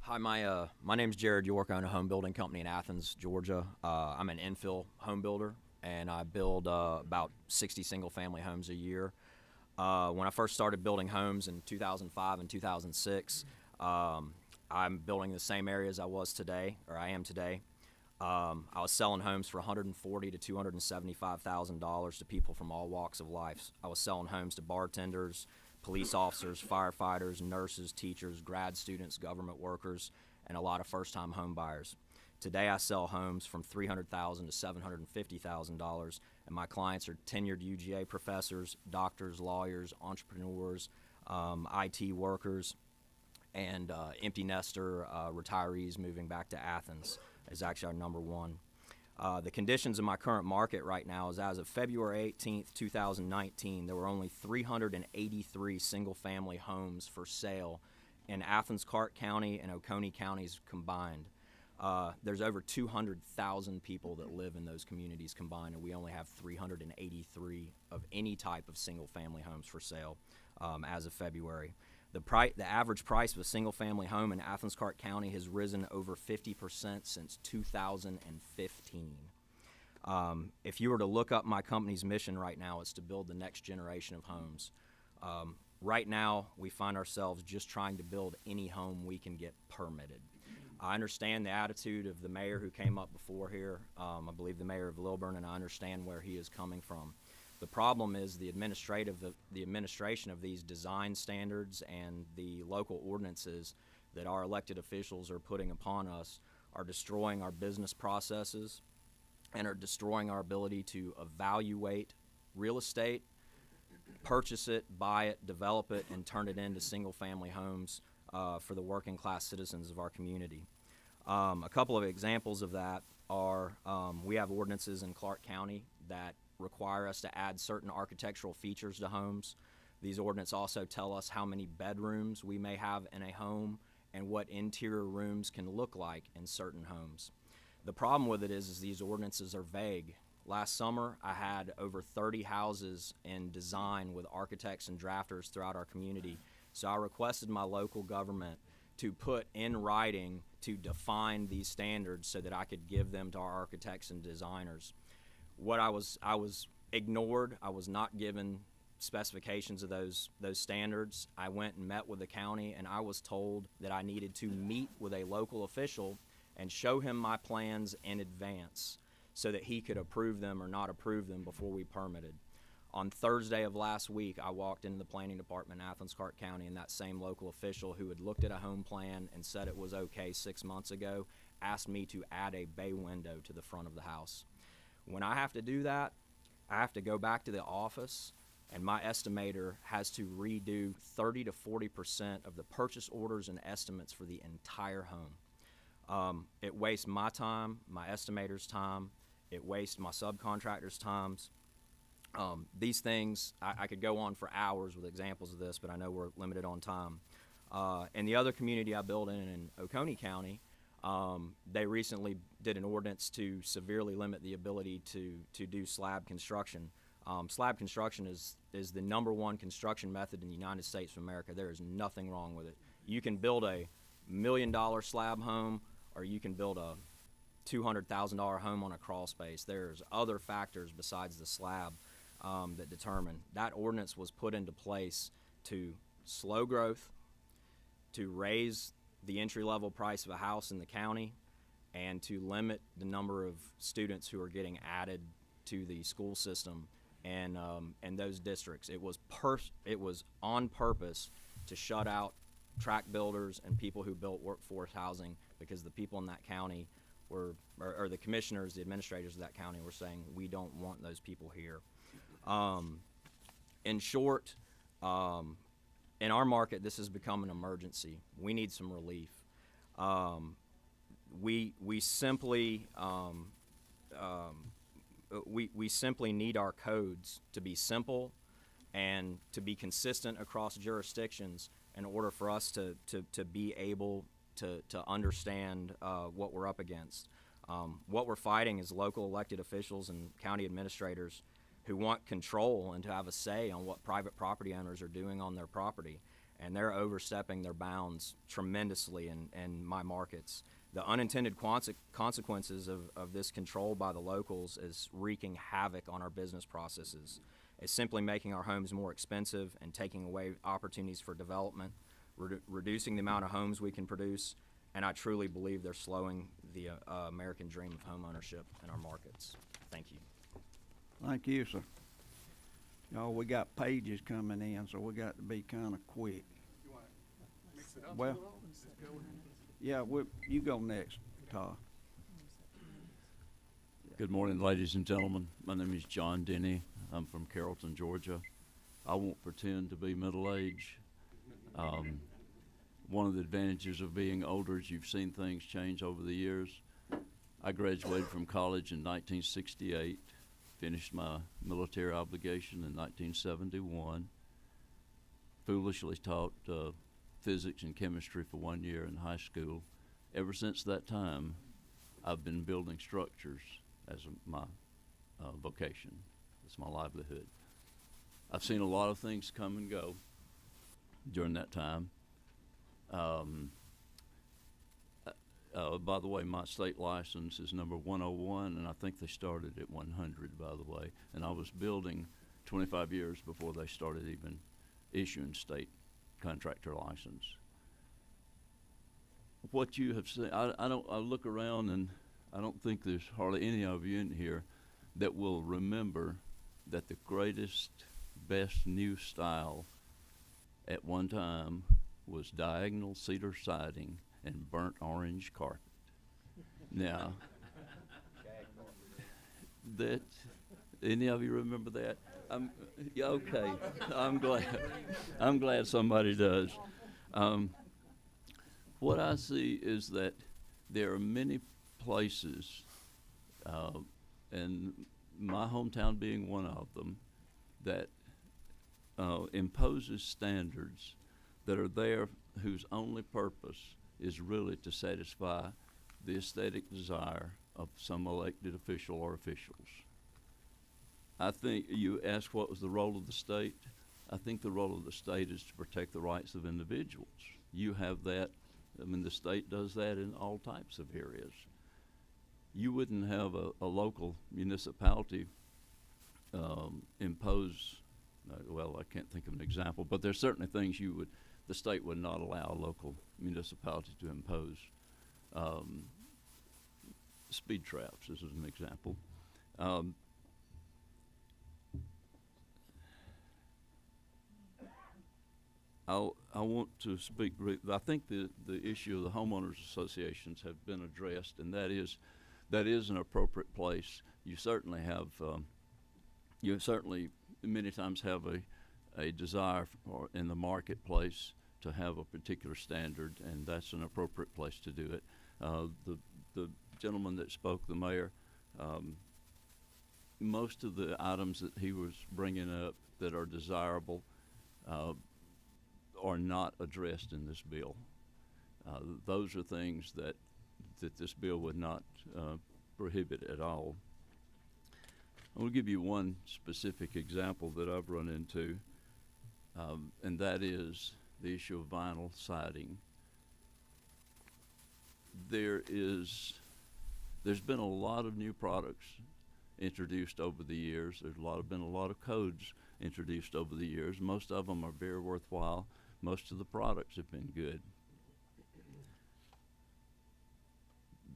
Hi, my name's Jared York. I own a home building company in Athens, Georgia. I'm an infill home builder, and I build about 60 single-family homes a year. When I first started building homes in 2005 and 2006, I'm building the same areas I am today. I was selling homes for $140,000 to $275,000 to people from all walks of life. I was selling homes to bartenders, police officers, firefighters, nurses, teachers, grad students, government workers, and a lot of first-time home buyers. Today I sell homes from $300,000 to $750,000, and my clients are tenured UGA professors, doctors, lawyers, entrepreneurs, IT workers, and empty nester retirees moving back to Athens is actually our number one. The conditions in my current market right now is, as of February 18th, 2019, there were only 383 single-family homes for sale in Athens, Clarke County, and Oconee counties combined. There's over 200,000 people that live in those communities combined, and we only have 383 of any type of single-family homes for sale as of February. The average price of a single-family home in Athens, Clarke County has risen over 50% since 2015. If you were to look up my company's mission right now, it's to build the next generation of homes. Right now, we find ourselves just trying to build any home we can get permitted. I understand the attitude of the mayor who came up before here. I believe the mayor of Lilburn, and I understand where he is coming from. The problem is the administration of these design standards and the local ordinances that our elected officials are putting upon us are destroying our business processes and are destroying our ability to evaluate real estate, purchase it, buy it, develop it, and turn it into single-family homes for the working class citizens of our community. A couple of examples of that are we have ordinances in Clark County that require us to add certain architectural features to homes. These ordinances also tell us how many bedrooms we may have in a home and what interior rooms can look like in certain homes. The problem with it is these ordinances are vague. Last summer, I had over 30 houses in design with architects and drafters throughout our community. So I requested my local government to put in writing to define these standards so that I could give them to our architects and designers. I was ignored. I was not given specifications of those standards. I went and met with the county, and I was told that I needed to meet with a local official and show him my plans in advance so that he could approve them or not approve them before we permitted. On Thursday of last week, I walked into the planning department in Athens, Clark County, and that same local official who had looked at a home plan and said it was okay 6 months ago asked me to add a bay window to the front of the house. When I have to do that, I have to go back to the office, and my estimator has to redo 30 to 40% of the purchase orders and estimates for the entire home. It wastes my time, my estimator's time, it wastes my subcontractor's times. These things, I could go on for hours with examples of this, but I know we're limited on time. And the other community I built in Oconee County, they recently did an ordinance to severely limit the ability to do slab construction. Slab construction is the #1 construction method in the United States of America. There is nothing wrong with it. You can build a $1 million slab home, or you can build a $200,000 home on a crawl space. There's other factors besides the slab that determine. That ordinance was put into place to slow growth, to raise the entry-level price of a house in the county, and to limit the number of students who are getting added to the school system and those districts. It was on purpose to shut out tract builders and people who built workforce housing, because the people in that county were, or the commissioners, the administrators of that county were saying, we don't want those people here. In short, in our market, this has become an emergency. We need some relief. We simply need our codes to be simple and to be consistent across jurisdictions in order for us to be able to understand what we're up against. What we're fighting is local elected officials and county administrators who want control and to have a say on what private property owners are doing on their property. And they're overstepping their bounds tremendously in my markets. The unintended consequences of this control by the locals is wreaking havoc on our business processes. It's simply making our homes more expensive and taking away opportunities for development, reducing the amount of homes we can produce, and I truly believe they're slowing the American dream of home ownership in our markets. Thank you. Thank you, sir. Y'all, we got pages coming in, so we got to be kind of quick. You want to mix it up? Well, yeah, you go next, Todd. Good morning, ladies and gentlemen. My name is John Denny. I'm from Carrollton, Georgia. I won't pretend to be middle-aged. One of the advantages of being older is you've seen things change over the years. I graduated from college in 1968, finished my military obligation in 1971, foolishly taught physics and chemistry for 1 year in high school. Ever since that time, I've been building structures as my vocation. It's my livelihood. I've seen a lot of things come and go during that time. By the way, my state license is number 101, and I think they started at 100, by the way. And I was building 25 years before they started even issuing state contractor license. what you have seen, I look around and I don't think there's hardly any of you in here that will remember that the greatest, best new style at one time was diagonal cedar siding and burnt orange carpet. Now, that, any of you remember that? Yeah, okay, I'm glad somebody does. What I see is that there are many places, and my hometown being one of them, that imposes standards that are there whose only purpose is really to satisfy the aesthetic desire of some elected official or officials. I think you asked what was the role of the state. I think the role of the state is to protect the rights of individuals. You have that. I mean, the state does that in all types of areas. You wouldn't have a local municipality impose, well, I can't think of an example, but there's certainly things the state would not allow a local municipality to impose. Speed traps, this is an example. I want to speak, I think the issue of the homeowners associations have been addressed, and that is an appropriate place. You certainly have, many times have a desire in the marketplace to have a particular standard, and that's an appropriate place to do it. The gentleman that spoke, the mayor, most of the items that he was bringing up that are desirable are not addressed in this bill. Those are things that this bill would not prohibit at all. I will give you one specific example that I've run into, and that is the issue of vinyl siding. There's been a lot of new products introduced over the years. There's been a lot of codes introduced over the years. Most of them are very worthwhile. Most of the products have been good.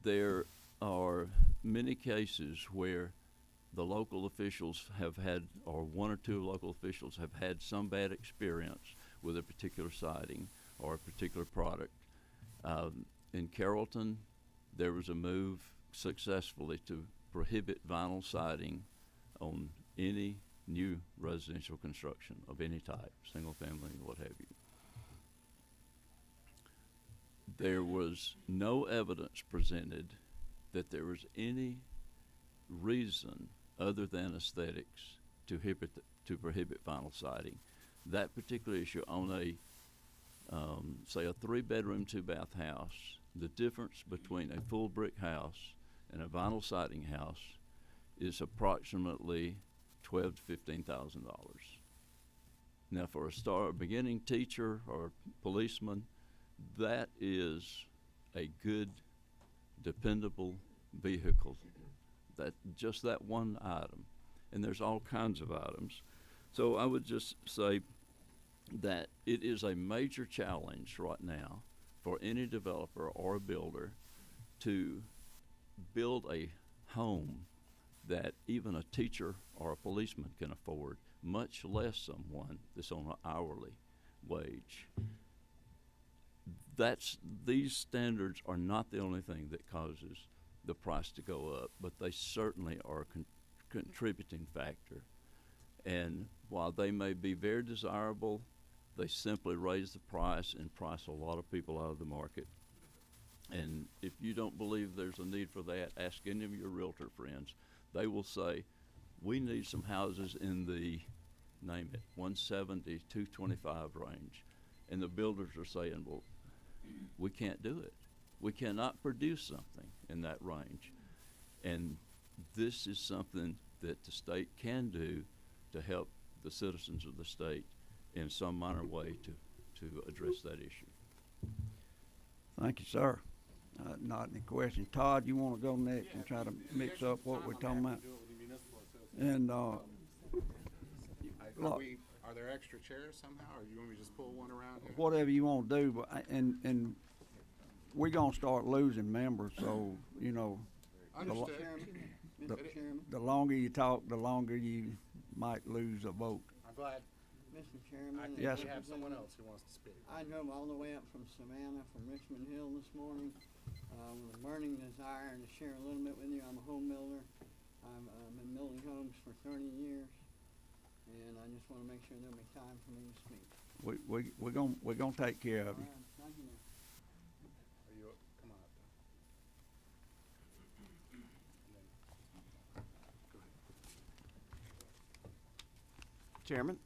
There are many cases where the local officials have had, or one or two local officials have had some bad experience with a particular siding or a particular product. In Carrollton, there was a move successfully to prohibit vinyl siding on any new residential construction of any type, single family, what have you. There was no evidence presented that there was any reason other than aesthetics to prohibit vinyl siding. That particular issue on say a 3-bedroom, 2-bath house, the difference between a full brick house and a vinyl siding house is approximately $12,000 to $15,000. Now, for a beginning teacher or policeman, that is a good, dependable vehicle. Just that one item, and there's all kinds of items. So I would just say that it is a major challenge right now for any developer or builder to build a home that even a teacher or a policeman can afford, much less someone that's on an hourly wage. These standards are not the only thing that causes the price to go up, but they certainly are a contributing factor. And while they may be very desirable, they simply raise the price and price a lot of people out of the market. And if you don't believe there's a need for that, ask any of your realtor friends. They will say, we need some houses in the, name it, 170, 225 range. And the builders are saying, well, we can't do it. We cannot produce something in that range. And this is something that the state can do to help the citizens of the state in some minor way to address that issue. Thank you, sir. Not any questions. Todd, you want to go next and try to mix up what we're talking about? And look, Are there extra chairs somehow, or do you want me to just pull one around here? whatever you want to do, but and we're gonna start losing members, so, you know, the lo- the longer you talk, the longer you might lose a vote. I'm glad. Mr. Chairman. Yes, We sir. have someone else who wants to speak. I drove all the way up from Savannah, from Richmond Hill this morning, with a burning desire to share a little bit with you. I'm a home builder. I've been building homes for 30 years, and I just want to make sure there'll be time for me to speak. We're gonna take care of you. All right, thank you. Are you, come on up. Chairman,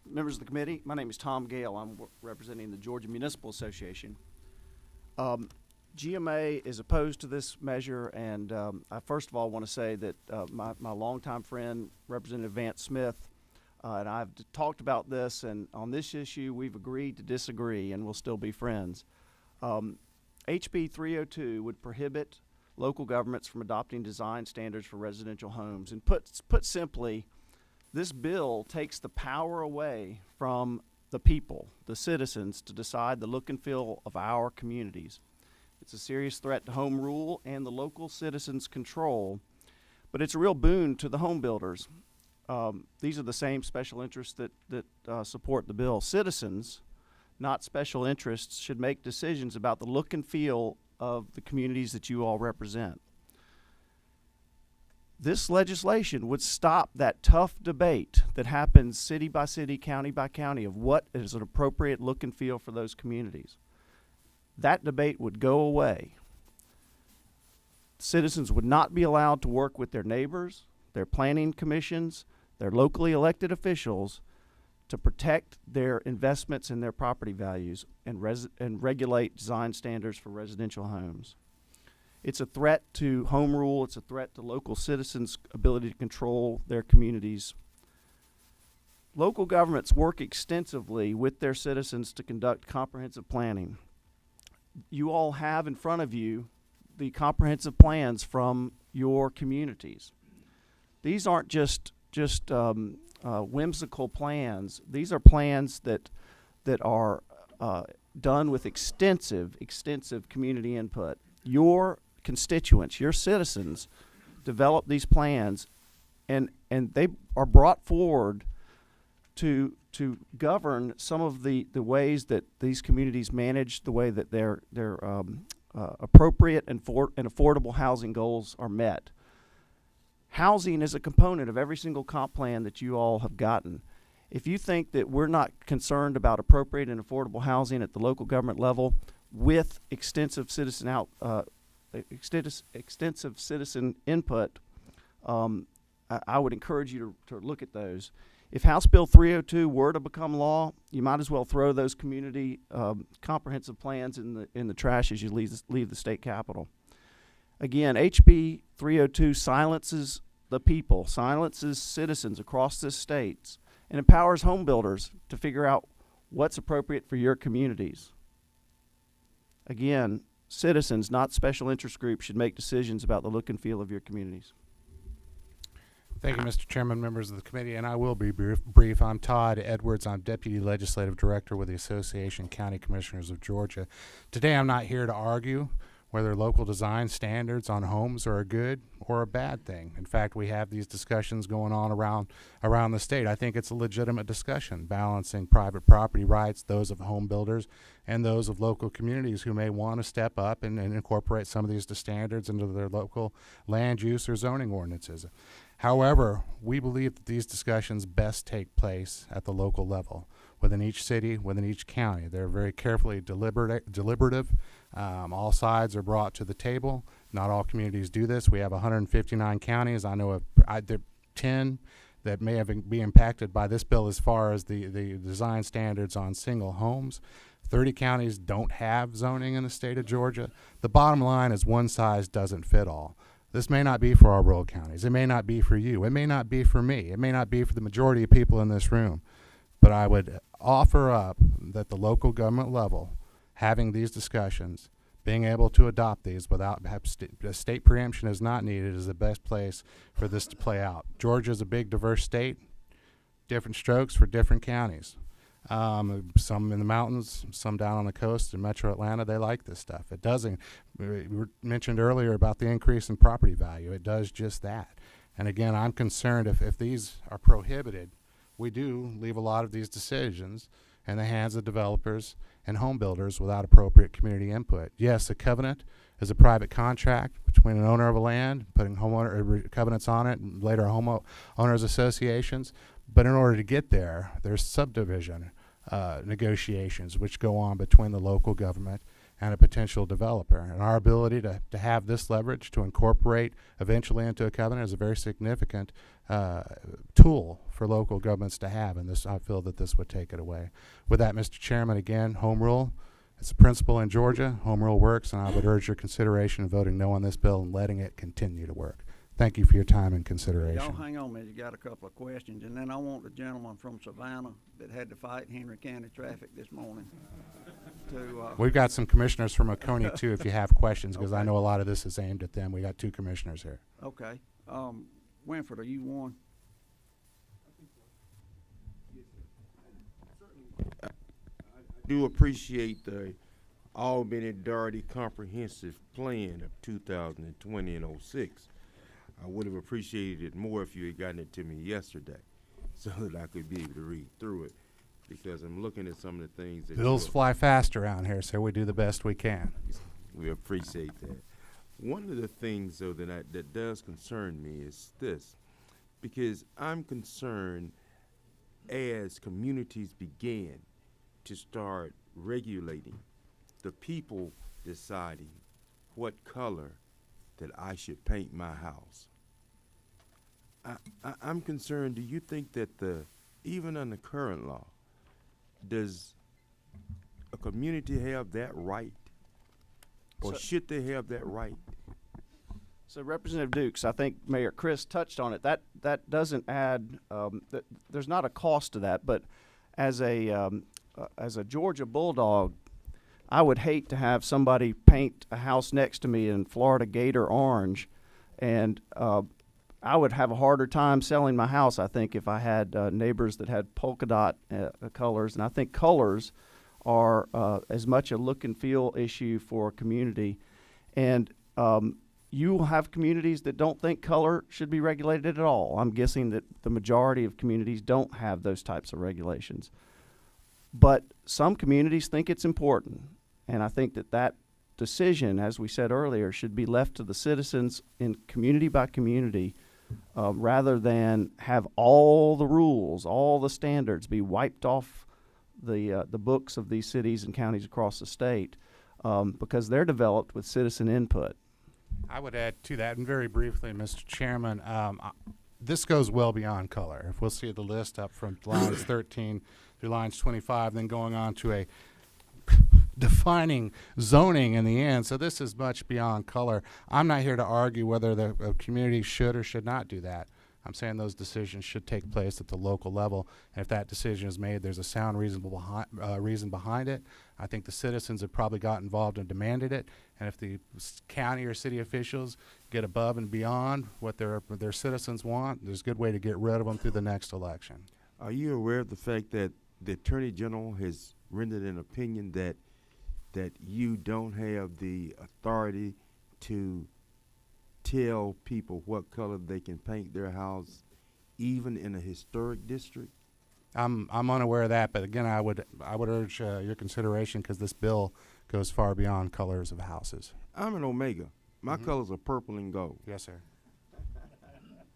members of the committee, my name is Tom Gale. I'm representing the Georgia Municipal Association. GMA is opposed to this measure, and I first of all want to say that my longtime friend, Representative Vance Smith, and I've talked about this, and on this issue we've agreed to disagree, and we'll still be friends. HB 302 would prohibit local governments from adopting design standards for residential homes, and put simply, this bill takes the power away from the people, the citizens, to decide the look and feel of our communities. It's a serious threat to home rule and the local citizens' control, but it's a real boon to the home builders. These are the same special interests that support the bill. Citizens, not special interests, should make decisions about the look and feel of the communities that you all represent. This legislation would stop that tough debate that happens city by city, county by county, of what is an appropriate look and feel for those communities. That debate would go away. Citizens would not be allowed to work with their neighbors, their planning commissions, their locally elected officials to protect their investments and their property values and regulate design standards for residential homes. It's a threat to home rule. It's a threat to local citizens' ability to control their communities. Local governments work extensively with their citizens to conduct comprehensive planning. You all have in front of you the comprehensive plans from your communities. These aren't just whimsical plans. These are plans that are done with extensive community input. Your constituents, your citizens, develop these plans, and they are brought forward to govern some of the ways that these communities manage, the way that their appropriate and affordable housing goals are met. Housing is a component of every single comp plan that you all have gotten. If you think that we're not concerned about appropriate and affordable housing at the local government level with extensive citizen input, I would encourage you to look at those. If House Bill 302 were to become law, you might as well throw those community comprehensive plans in the trash as you leave the state capitol. Again, HB 302 silences the people, silences citizens across this state, and empowers home builders to figure out what's appropriate for your communities. Again, citizens, not special interest groups, should make decisions about the look and feel of your communities. Thank you, Mr. Chairman, members of the committee, and I will be brief. I'm Todd Edwards. I'm Deputy Legislative Director with the Association of County Commissioners of Georgia. Today I'm not here to argue whether local design standards on homes are a good or a bad thing. In fact, we have these discussions going on around the state. I think it's a legitimate discussion, balancing private property rights, those of home builders, and those of local communities who may want to step up and incorporate some of these standards into their local land use or zoning ordinances. However, we believe that these discussions best take place at the local level, within each city, within each county. They're very carefully deliberative. All sides are brought to the table. Not all communities do this. We have 159 counties. I know of 10 that may be impacted by this bill as far as the design standards on single homes. 30 counties don't have zoning in the state of Georgia. The bottom line is one size doesn't fit all. This may not be for our rural counties. It may not be for you. It may not be for me. It may not be for the majority of people in this room. But I would offer up that the local government level, having these discussions, being able to adopt these without state preemption is not needed, is the best place for this to play out. Georgia is a big, diverse state, different strokes for different counties. Some in the mountains, some down on the coast in Metro Atlanta. They like this stuff. It doesn't. We mentioned earlier about the increase in property value. It does just that. And again, I'm concerned if these are prohibited, we do leave a lot of these decisions in the hands of developers and home builders without appropriate community input. Yes, a covenant is a private contract between an owner of a land, putting homeowner covenants on it, and later homeowners associations. But in order to get there, there's subdivision negotiations which go on between the local government and a potential developer. And our ability to have this leverage to incorporate eventually into a covenant is a very significant tool for local governments to have, and I feel that this would take it away. With that, Mr. Chairman, again, home rule. It's a principle in Georgia. Home rule works, and I would urge your consideration of voting no on this bill and letting it continue to work. Thank you for your time and consideration. Y'all hang on a minute. You got a couple of questions, and then I want the gentleman from Savannah that had to fight Henry County traffic this morning to. We've got some commissioners from Oconee too, if you have questions, because I know a lot of this is aimed at them. We got 2 commissioners here. Okay. Winford, are you one? I do appreciate the Albany-Doherty Comprehensive Plan of 2020 and 06. I would have appreciated it more if you had gotten it to me yesterday so that I could be able to read through it, because I'm looking at some of the things that Bills fly fast around here, so we do the best we can. we appreciate that. One of the things, though, that does concern me is this, because I'm concerned as communities began to start regulating the people deciding what color that I should paint my house. I'm concerned, do you think that even under current law, does a community have that right? Or should they have that right? So Representative Dukes, I think Mayor Chris touched on it. That doesn't add, there's not a cost to that, but as a Georgia Bulldog, I would hate to have somebody paint a house next to me in Florida Gator orange, and I would have a harder time selling my house, I think, if I had neighbors that had polka dot colors. And I think colors are as much a look and feel issue for a community. And you will have communities that don't think color should be regulated at all. I'm guessing that the majority of communities don't have those types of regulations. But some communities think it's important, and I think that decision, as we said earlier, should be left to the citizens in community by community, rather than have all the rules, all the standards be wiped off the books of these cities and counties across the state, because they're developed with citizen input. I would add to that, and very briefly, Mr. Chairman, this goes well beyond color. If we'll see the list up from lines 13 through lines 25, then going on to a defining zoning in the end. So this is much beyond color. I'm not here to argue whether the community should or should not do that. I'm saying those decisions should take place at the local level. And if that decision is made, there's a sound, reasonable reason behind it. I think the citizens have probably got involved and demanded it. And if the county or city officials get above and beyond what their citizens want, there's a good way to get rid of them through the next election. Are you aware of the fact that the Attorney General has rendered an opinion that you don't have the authority to tell people what color they can paint their house, even in a historic district? I'm unaware of that, but again, I would urge your consideration, because this bill goes far beyond colors of houses. I'm an Omega. My colors are purple and gold. Yes, sir.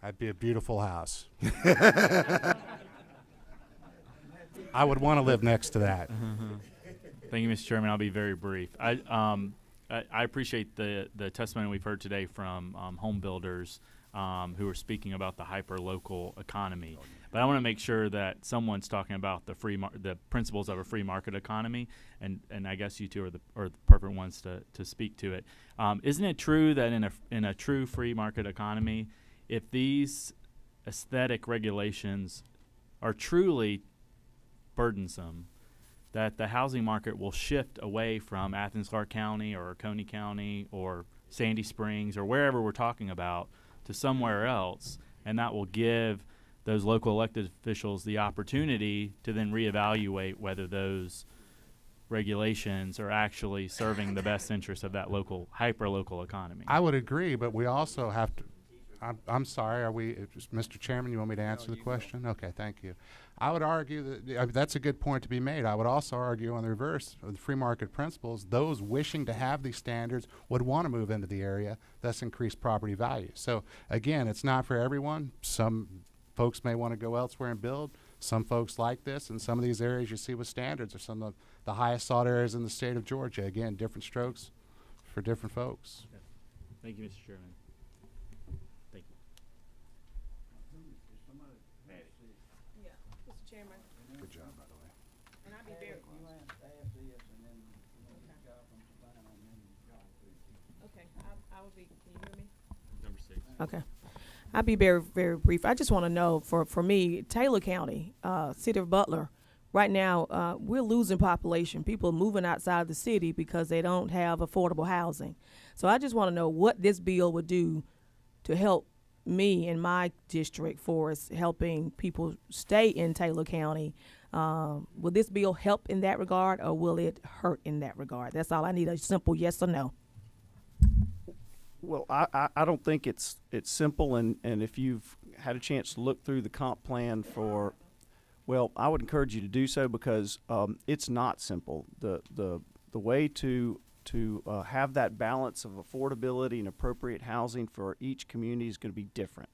That'd be a beautiful house. I would want to live next to that. Thank you, Mr. Chairman. I'll be very brief. I appreciate the testimony we've heard today from home builders who are speaking about the hyper-local economy. But I want to make sure that someone's talking about the principles of a free market economy, and I guess you two are the perfect ones to speak to it. Isn't it true that in a true free market economy, if these aesthetic regulations are truly burdensome, that the housing market will shift away from Athens-Clarke County or Oconee County or Sandy Springs or wherever we're talking about to somewhere else, and that will give those local elected officials the opportunity to then reevaluate whether those regulations are actually serving the best interest of that local, hyper-local economy. I would agree, but we also have to, I'm sorry, Mr. Chairman, you want me to answer the question? Okay, thank you. I would argue that, that's a good point to be made. I would also argue on the reverse of the free market principles, those wishing to have these standards would want to move into the area, thus increase property values. So again, it's not for everyone. Some folks may want to go elsewhere and build. Some folks like this, and some of these areas you see with standards are some of the highest sought areas in the state of Georgia. Again, different strokes for different folks. Thank you, Mr. Chairman. Thank you. Yeah, Mr. Chairman. Good job, by the way. And I'll be very. Okay, I will be, can you hear me? Number 6. Okay. I'll be very, very brief. I just want to know, for me, Taylor County, City of Butler, right now, we're losing population. People are moving outside of the city because they don't have affordable housing. So I just want to know what this bill would do to help me in my district for us helping people stay in Taylor County. Will this bill help in that regard, or will it hurt in that regard? That's all I need, a simple yes or no. Well, I don't think it's simple, and if you've had a chance to look through the comp plan for, well, I would encourage you to do so because it's not simple. The way to have that balance of affordability and appropriate housing for each community is going to be different,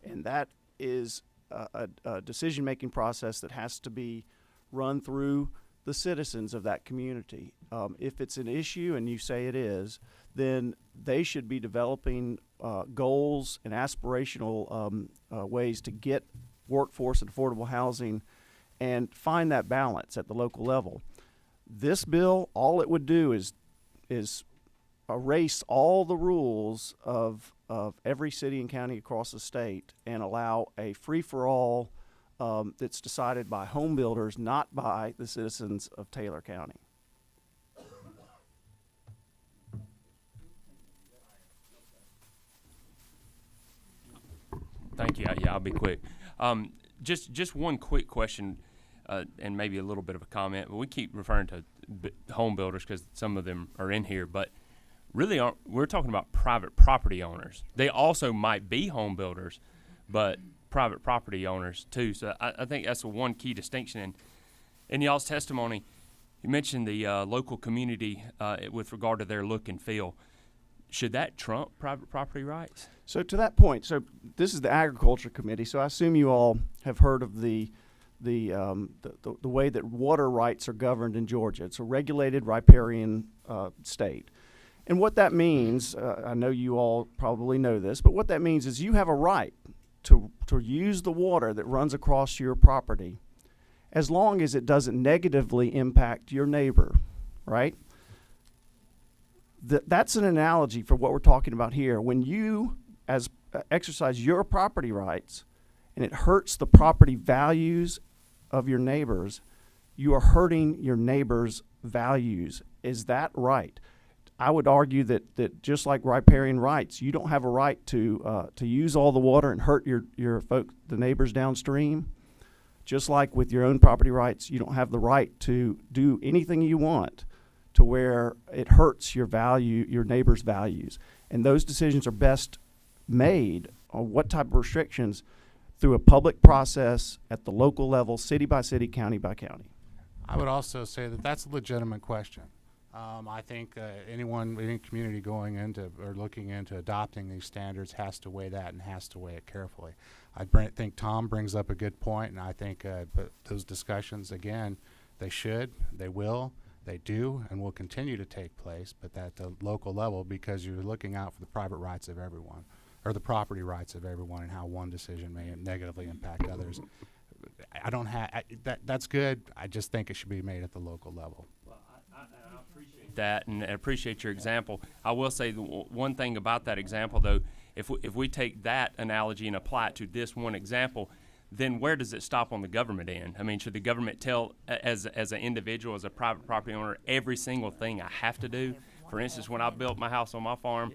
and that is a decision-making process that has to be run through the citizens of that community. If it's an issue, and you say it is, then they should be developing goals and aspirational ways to get workforce and affordable housing and find that balance at the local level. This bill, all it would do is erase all the rules of every city and county across the state and allow a free-for-all that's decided by home builders, not by the citizens of Taylor County. Thank you. Yeah, I'll be quick. Just one quick question, and maybe a little bit of a comment. We keep referring to home builders because some of them are in here, but really we're talking about private property owners. They also might be home builders, but private property owners too. So I think that's one key distinction. And in y'all's testimony, you mentioned the local community with regard to their look and feel. Should that trump private property rights? So to that point, so this is the Agriculture Committee, so I assume you all have heard of the way that water rights are governed in Georgia. It's a regulated riparian state. And what that means, I know you all probably know this, but what that means is you have a right to use the water that runs across your property as long as it doesn't negatively impact your neighbor, right? That's an analogy for what we're talking about here. When you exercise your property rights and it hurts the property values of your neighbors, you are hurting your neighbor's values. Is that right? I would argue that just like riparian rights, you don't have a right to use all the water and hurt the neighbors downstream. Just like with your own property rights, you don't have the right to do anything you want to where it hurts your neighbor's values. And those decisions are best made on what type of restrictions through a public process at the local level, city by city, county by county. I would also say that that's a legitimate question. I think any community going into or looking into adopting these standards has to weigh that and has to weigh it carefully. I think Tom brings up a good point, and I think but those discussions, again, they will, they do, and will continue to take place, but at the local level, because you're looking out for the private rights of everyone, or the property rights of everyone, and how one decision may negatively impact others. That's good. I just think it should be made at the local level. I appreciate that, and I appreciate your example. I will say one thing about that example, though, if we take that analogy and apply it to this one example, then where does it stop on the government end? I mean, should the government tell, as an individual, as a private property owner, every single thing I have to do? For instance, when I built my house on my farm,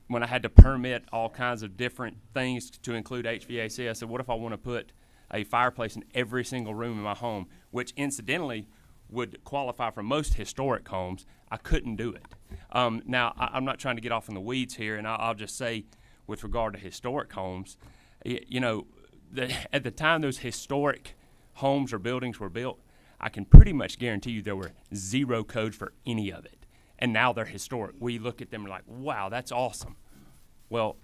when I had to permit all kinds of different things to include HVAC, I said, what if I want to put a fireplace in every single room in my home, which incidentally would qualify for most historic homes. I couldn't do it. Now, I'm not trying to get off in the weeds here, and I'll just say, with regard to historic homes, you know, at the time those historic homes or buildings were built, I can pretty much guarantee you there were zero codes for any of it. And now they're historic. We look at them and like, wow, that's awesome. Well,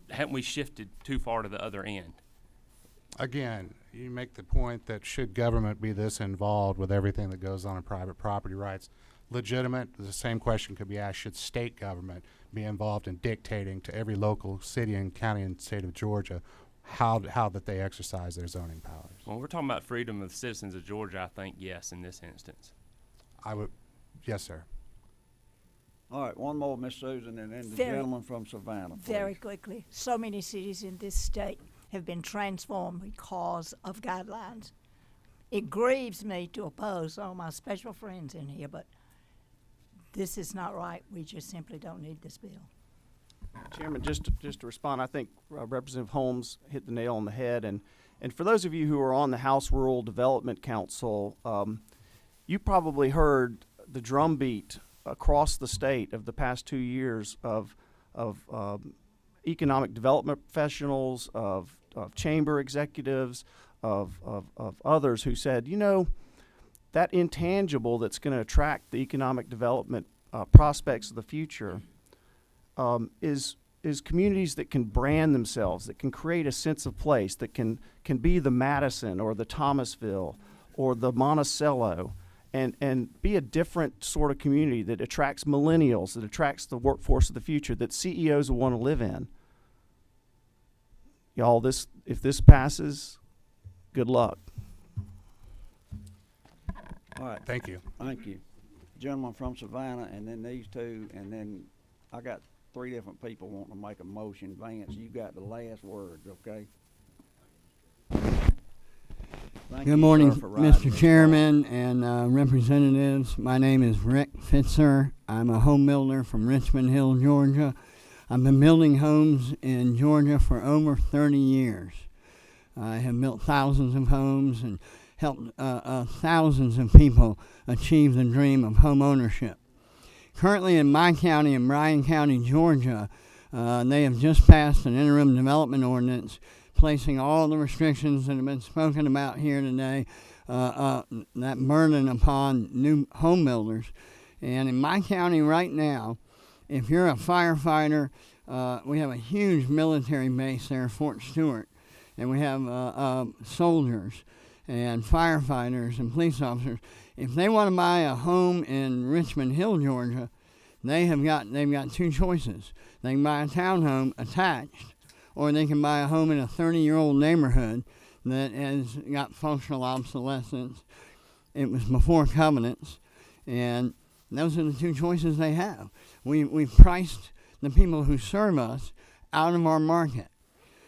haven't we shifted too far to the other end? Again, you make the point that should government be this involved with everything that goes on in private property rights? Legitimate. The same question could be asked, should state government be involved in dictating to every local city and county and state of Georgia how that they exercise their zoning powers? Well, we're talking about freedom of the citizens of Georgia, I think yes in this instance. Yes, sir. All right, one more, Miss Susan, and then the Very- gentleman from Savannah, please. Very quickly, so many cities in this state have been transformed because of guidelines. It grieves me to oppose all my special friends in here, but this is not right. We just simply don't need this bill. Chairman, just to respond, I think Representative Holmes hit the nail on the head. And for those of you who are on the House Rural Development Council, you probably heard the drumbeat across the state of the past 2 years of economic development professionals, of chamber executives, of others who said, you know, that intangible that's going to attract the economic development prospects of the future is communities that can brand themselves, that can create a sense of place, that can be the Madison or the Thomasville or the Monticello, and be a different sort of community that attracts millennials, that attracts the workforce of the future, that CEOs will want to live in. Y'all, if this passes, good luck. All right. Thank you. Thank you. Gentleman from Savannah, and then these two, and then I got 3 different people wanting to make a motion. Vance, you got the last words, okay? Thank Good you, morning, sir, for riding Mr. this Chairman and representatives. My name is Rick Fitzer. I'm a home builder from Richmond Hill, Georgia. I've been building homes in Georgia for over 30 years. I have built thousands of homes and helped thousands of people achieve the dream of home ownership. Currently in my county, in Bryan County, Georgia, they have just passed an interim development ordinance placing all the restrictions that have been spoken about here today, that burden upon new home builders. And in my county right now, if you're a firefighter, we have a huge military base there, Fort Stewart, and we have soldiers and firefighters and police officers. If they want to buy a home in Richmond Hill, Georgia, they've got 2 choices. They can buy a townhome attached, or they can buy a home in a 30-year-old neighborhood that has got functional obsolescence. It was before covenants, and those are the 2 choices they have. We've priced the people who serve us out of our market.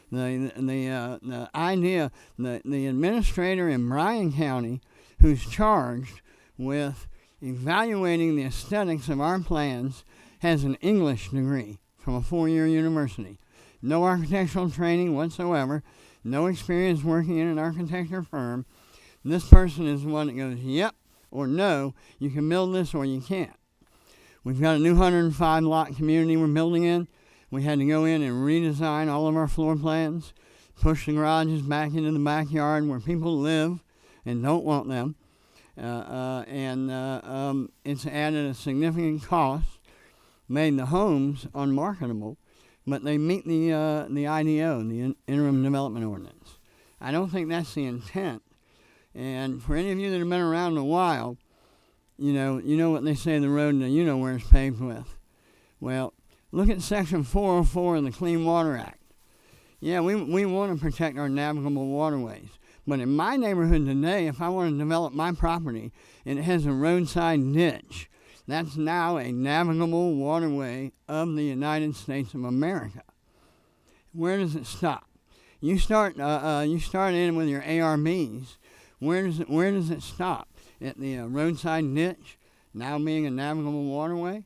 The idea that the administrator in Bryan County, who's charged with evaluating the aesthetics of our plans, has an English degree from a 4-year university. No architectural training whatsoever, no experience working in an architecture firm. This person is the one that goes, yep or no, you can build this or you can't. We've got a new 105 lot community we're building in. We had to go in and redesign all of our floor plans, push the garages back into the backyard where people live and don't want them. It's added a significant cost, made the homes unmarketable, but they meet the IDO, the Interim Development Ordinance. I don't think that's the intent. And for any of you that have been around a while, you know what they say the road to where it's paved with. Well, look at Section 404 of the Clean Water Act. Yeah, we want to protect our navigable waterways. But in my neighborhood today, if I want to develop my property and it has a roadside ditch, that's now a navigable waterway of the United States of America. Where does it stop? You start in with your ARBs. Where does it stop? At the roadside ditch, now being a navigable waterway?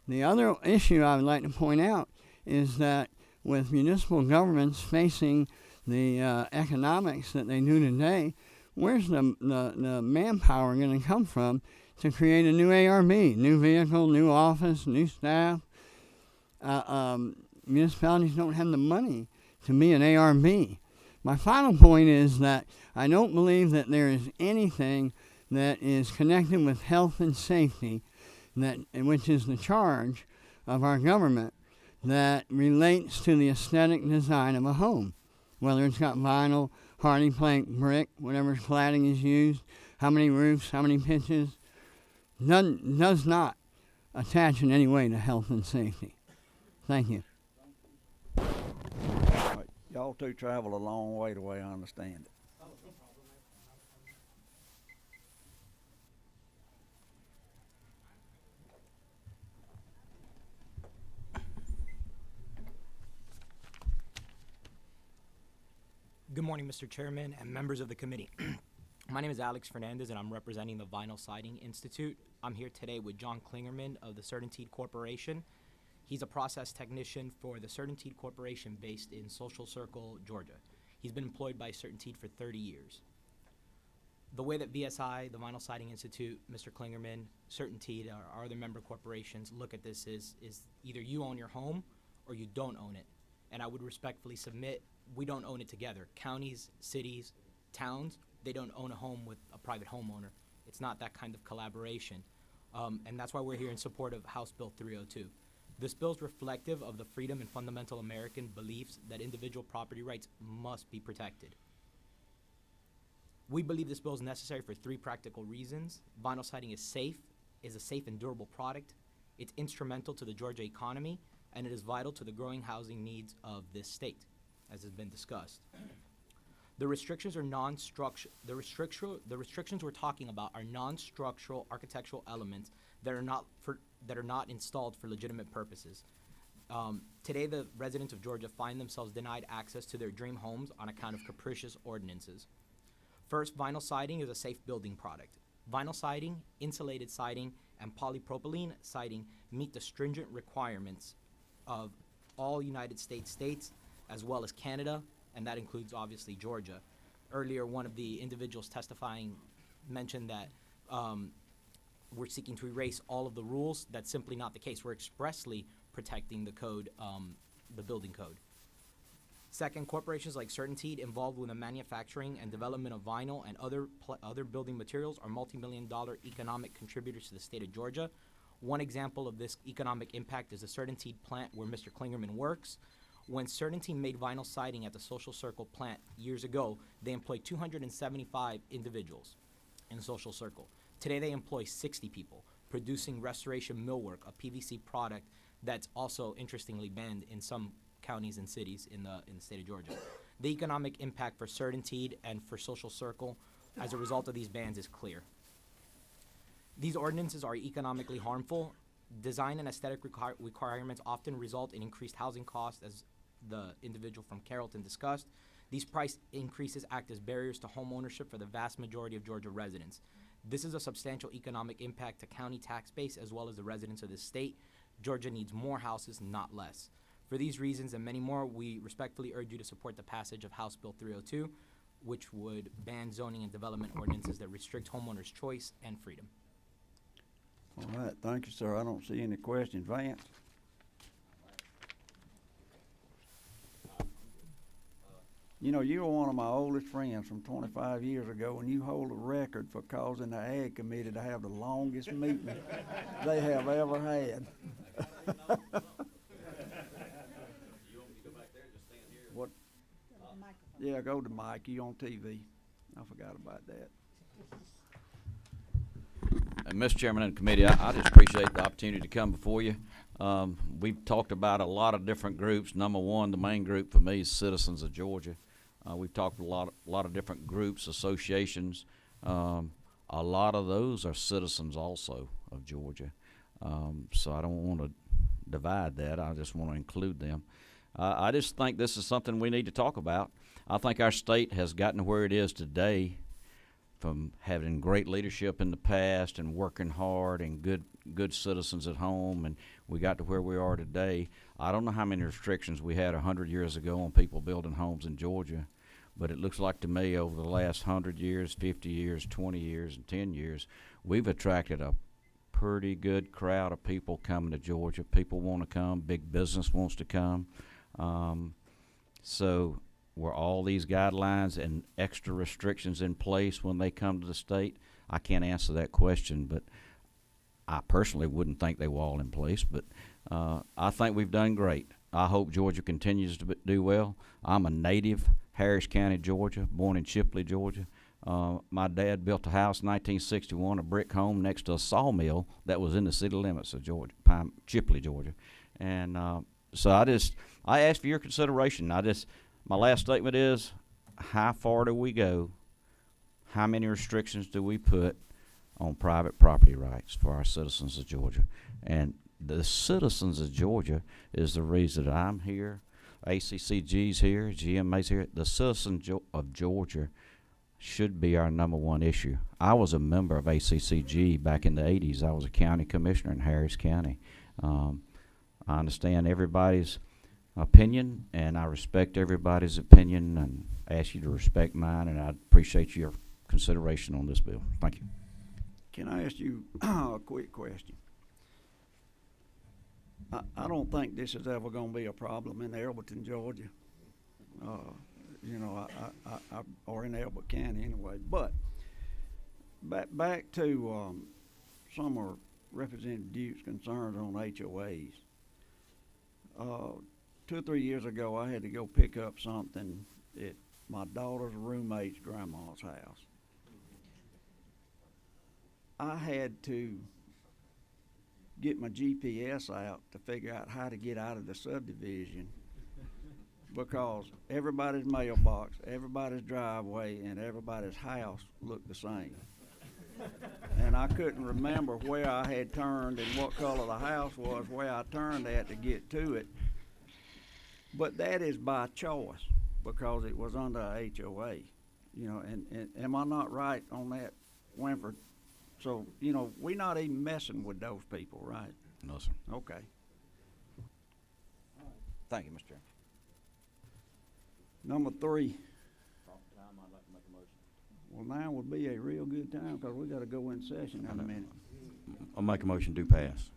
The other issue I would like to point out is that with municipal governments facing the economics that they do today, where's the manpower going to come from to create a new ARB, new vehicle, new office, new staff? Municipalities don't have the money to be an ARB. My final point is that I don't believe that there is anything that is connected with health and safety, which is the charge of our government, that relates to the aesthetic design of a home, whether it's got vinyl, hardy plank, brick, whatever cladding is used, how many roofs, how many pitches, does not attach in any way to health and safety. Thank you. Right. Y'all two travel a long way the way I understand it. Good morning, Mr. Chairman and members of the committee. My name is Alex Fernandez, and I'm representing the Vinyl Siding Institute. I'm here today with John Klingerman of the CertainTeed Corporation. He's a process technician for the CertainTeed Corporation based in Social Circle, Georgia. He's been employed by CertainTeed for 30 years. The way that VSI, the Vinyl Siding Institute, Mr. Klingerman, CertainTeed, our other member corporations look at this is either you own your home or you don't own it. And I would respectfully submit, we don't own it together. Counties, cities, towns, they don't own a home with a private homeowner. It's not that kind of collaboration. And that's why we're here in support of House Bill 302. This bill is reflective of the freedom and fundamental American beliefs that individual property rights must be protected. We believe this bill is necessary for 3 practical reasons. Vinyl siding is a safe and durable product. It's instrumental to the Georgia economy, and it is vital to the growing housing needs of this state, as has been discussed. The restrictions are the restrictions we're talking about are non-structural architectural elements that are not installed for legitimate purposes. Today, the residents of Georgia find themselves denied access to their dream homes on account of capricious ordinances. First, vinyl siding is a safe building product. Vinyl siding, insulated siding, and polypropylene siding meet the stringent requirements of all United States as well as Canada, and that includes obviously Georgia. Earlier, one of the individuals testifying mentioned that we're seeking to erase all of the rules. That's simply not the case. We're expressly protecting the code, the building code. Second, corporations like CertainTeed involved with the manufacturing and development of vinyl and other building materials are multi-million-dollar economic contributors to the state of Georgia. One example of this economic impact is the CertainTeed plant where Mr. Klingerman works. When CertainTeed made vinyl siding at the Social Circle plant years ago, they employed 275 individuals in Social Circle. Today they employ 60 people, producing restoration millwork, a PVC product that's also interestingly banned in some counties and cities in the state of Georgia. The economic impact for CertainTeed and for Social Circle as a result of these bans is clear. These ordinances are economically harmful. Design and aesthetic requirements often result in increased housing costs, as the individual from Carrollton discussed. These price increases act as barriers to home ownership for the vast majority of Georgia residents. This is a substantial economic impact to county tax base as well as the residents of the state. Georgia needs more houses, not less. For these reasons and many more, we respectfully urge you to support the passage of House Bill 302, which would ban zoning and development ordinances that restrict homeowners' choice and freedom. All right, thank you, sir. I don't see any questions. Vance? You know, you were one of my oldest friends from 25 years ago, and you hold a record for causing the Ag Committee to have the longest meeting they have ever had. What? Yeah, go to Mike. You on TV. I forgot about that. Mr. Chairman and the committee, I just appreciate the opportunity to come before you. We've talked about a lot of different groups. Number one, the main group for me is Citizens of Georgia. We've talked with a lot of different groups, associations. A lot of those are citizens also of Georgia. So I don't want to divide that. I just want to include them. I just think this is something we need to talk about. I think our state has gotten where it is today from having great leadership in the past and working hard and good citizens at home, and we got to where we are today. I don't know how many restrictions we had 100 years ago on people building homes in Georgia, but it looks like to me over the last 100 years, 50 years, 20 years, and 10 years, we've attracted a pretty good crowd of people coming to Georgia. People want to come. Big business wants to come. So were all these guidelines and extra restrictions in place when they come to the state? I can't answer that question, but I personally wouldn't think they were all in place. But I think we've done great. I hope Georgia continues to do well. I'm a native Harris County, Georgia, born in Chipley, Georgia. My dad built a house in 1961, a brick home next to a sawmill that was in the city limits of Georgia, Chipley, Georgia. And so I ask for your consideration. My last statement is, how far do we go? How many restrictions do we put on private property rights for our citizens of Georgia? And the citizens of Georgia is the reason that I'm here. ACCG's here, GMA's here. The citizens of Georgia should be our #1 issue. I was a member of ACCG back in the 80s. I was a county commissioner in Harris County. I understand everybody's opinion, and I respect everybody's opinion, and ask you to respect mine, and I appreciate your consideration on this bill. Thank you. Can I ask you a quick question? I don't think this is ever going to be a problem in Elberton, Georgia. You know, or in Elbert County anyway. But back to some of Representative Duke's concerns on HOAs. 2 or 3 years ago, I had to go pick up something at my daughter's roommate's grandma's house. I had to get my GPS out to figure out how to get out of the subdivision because everybody's mailbox, everybody's driveway, and everybody's house looked the same. And I couldn't remember where I had turned and what color the house was, where I turned at to get to it. But that is by choice because it was under a HOA, you know, and am I not right on that, Winford? So, you know, we're not even messing with those people, right? No, sir. Okay. Thank you, Mr. Chairman. Number 3. Well, now would be a real good time because we got to go in session in a minute. I'll make a motion to pass.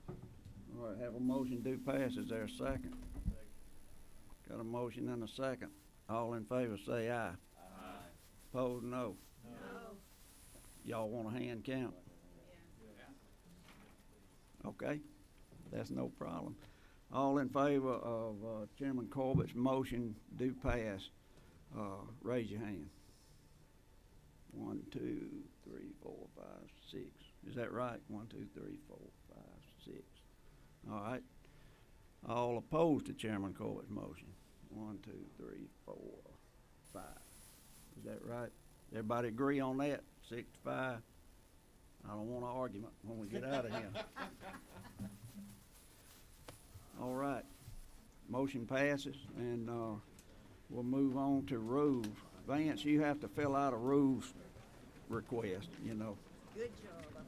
All right, have a motion to pass. Is there a second? Got a motion and a second. All in favor say aye. Aye. Opposed, no. No. Y'all want a hand count? Yeah. Okay, that's no problem. All in favor of Chairman Corbett's motion do pass, raise your hand. 1, 2, 3, 4, 5, 6. Is that right? 1, 2, 3, 4, 5, 6. All right. All opposed to Chairman Corbett's motion. 1, 2, 3, 4, 5. Is that right? Everybody agree on that? 6 to 5. I don't want an argument when we get out of here. All right. Motion passes, and we'll move on to rules. Vance, you have to fill out a rules request, you know. Good job.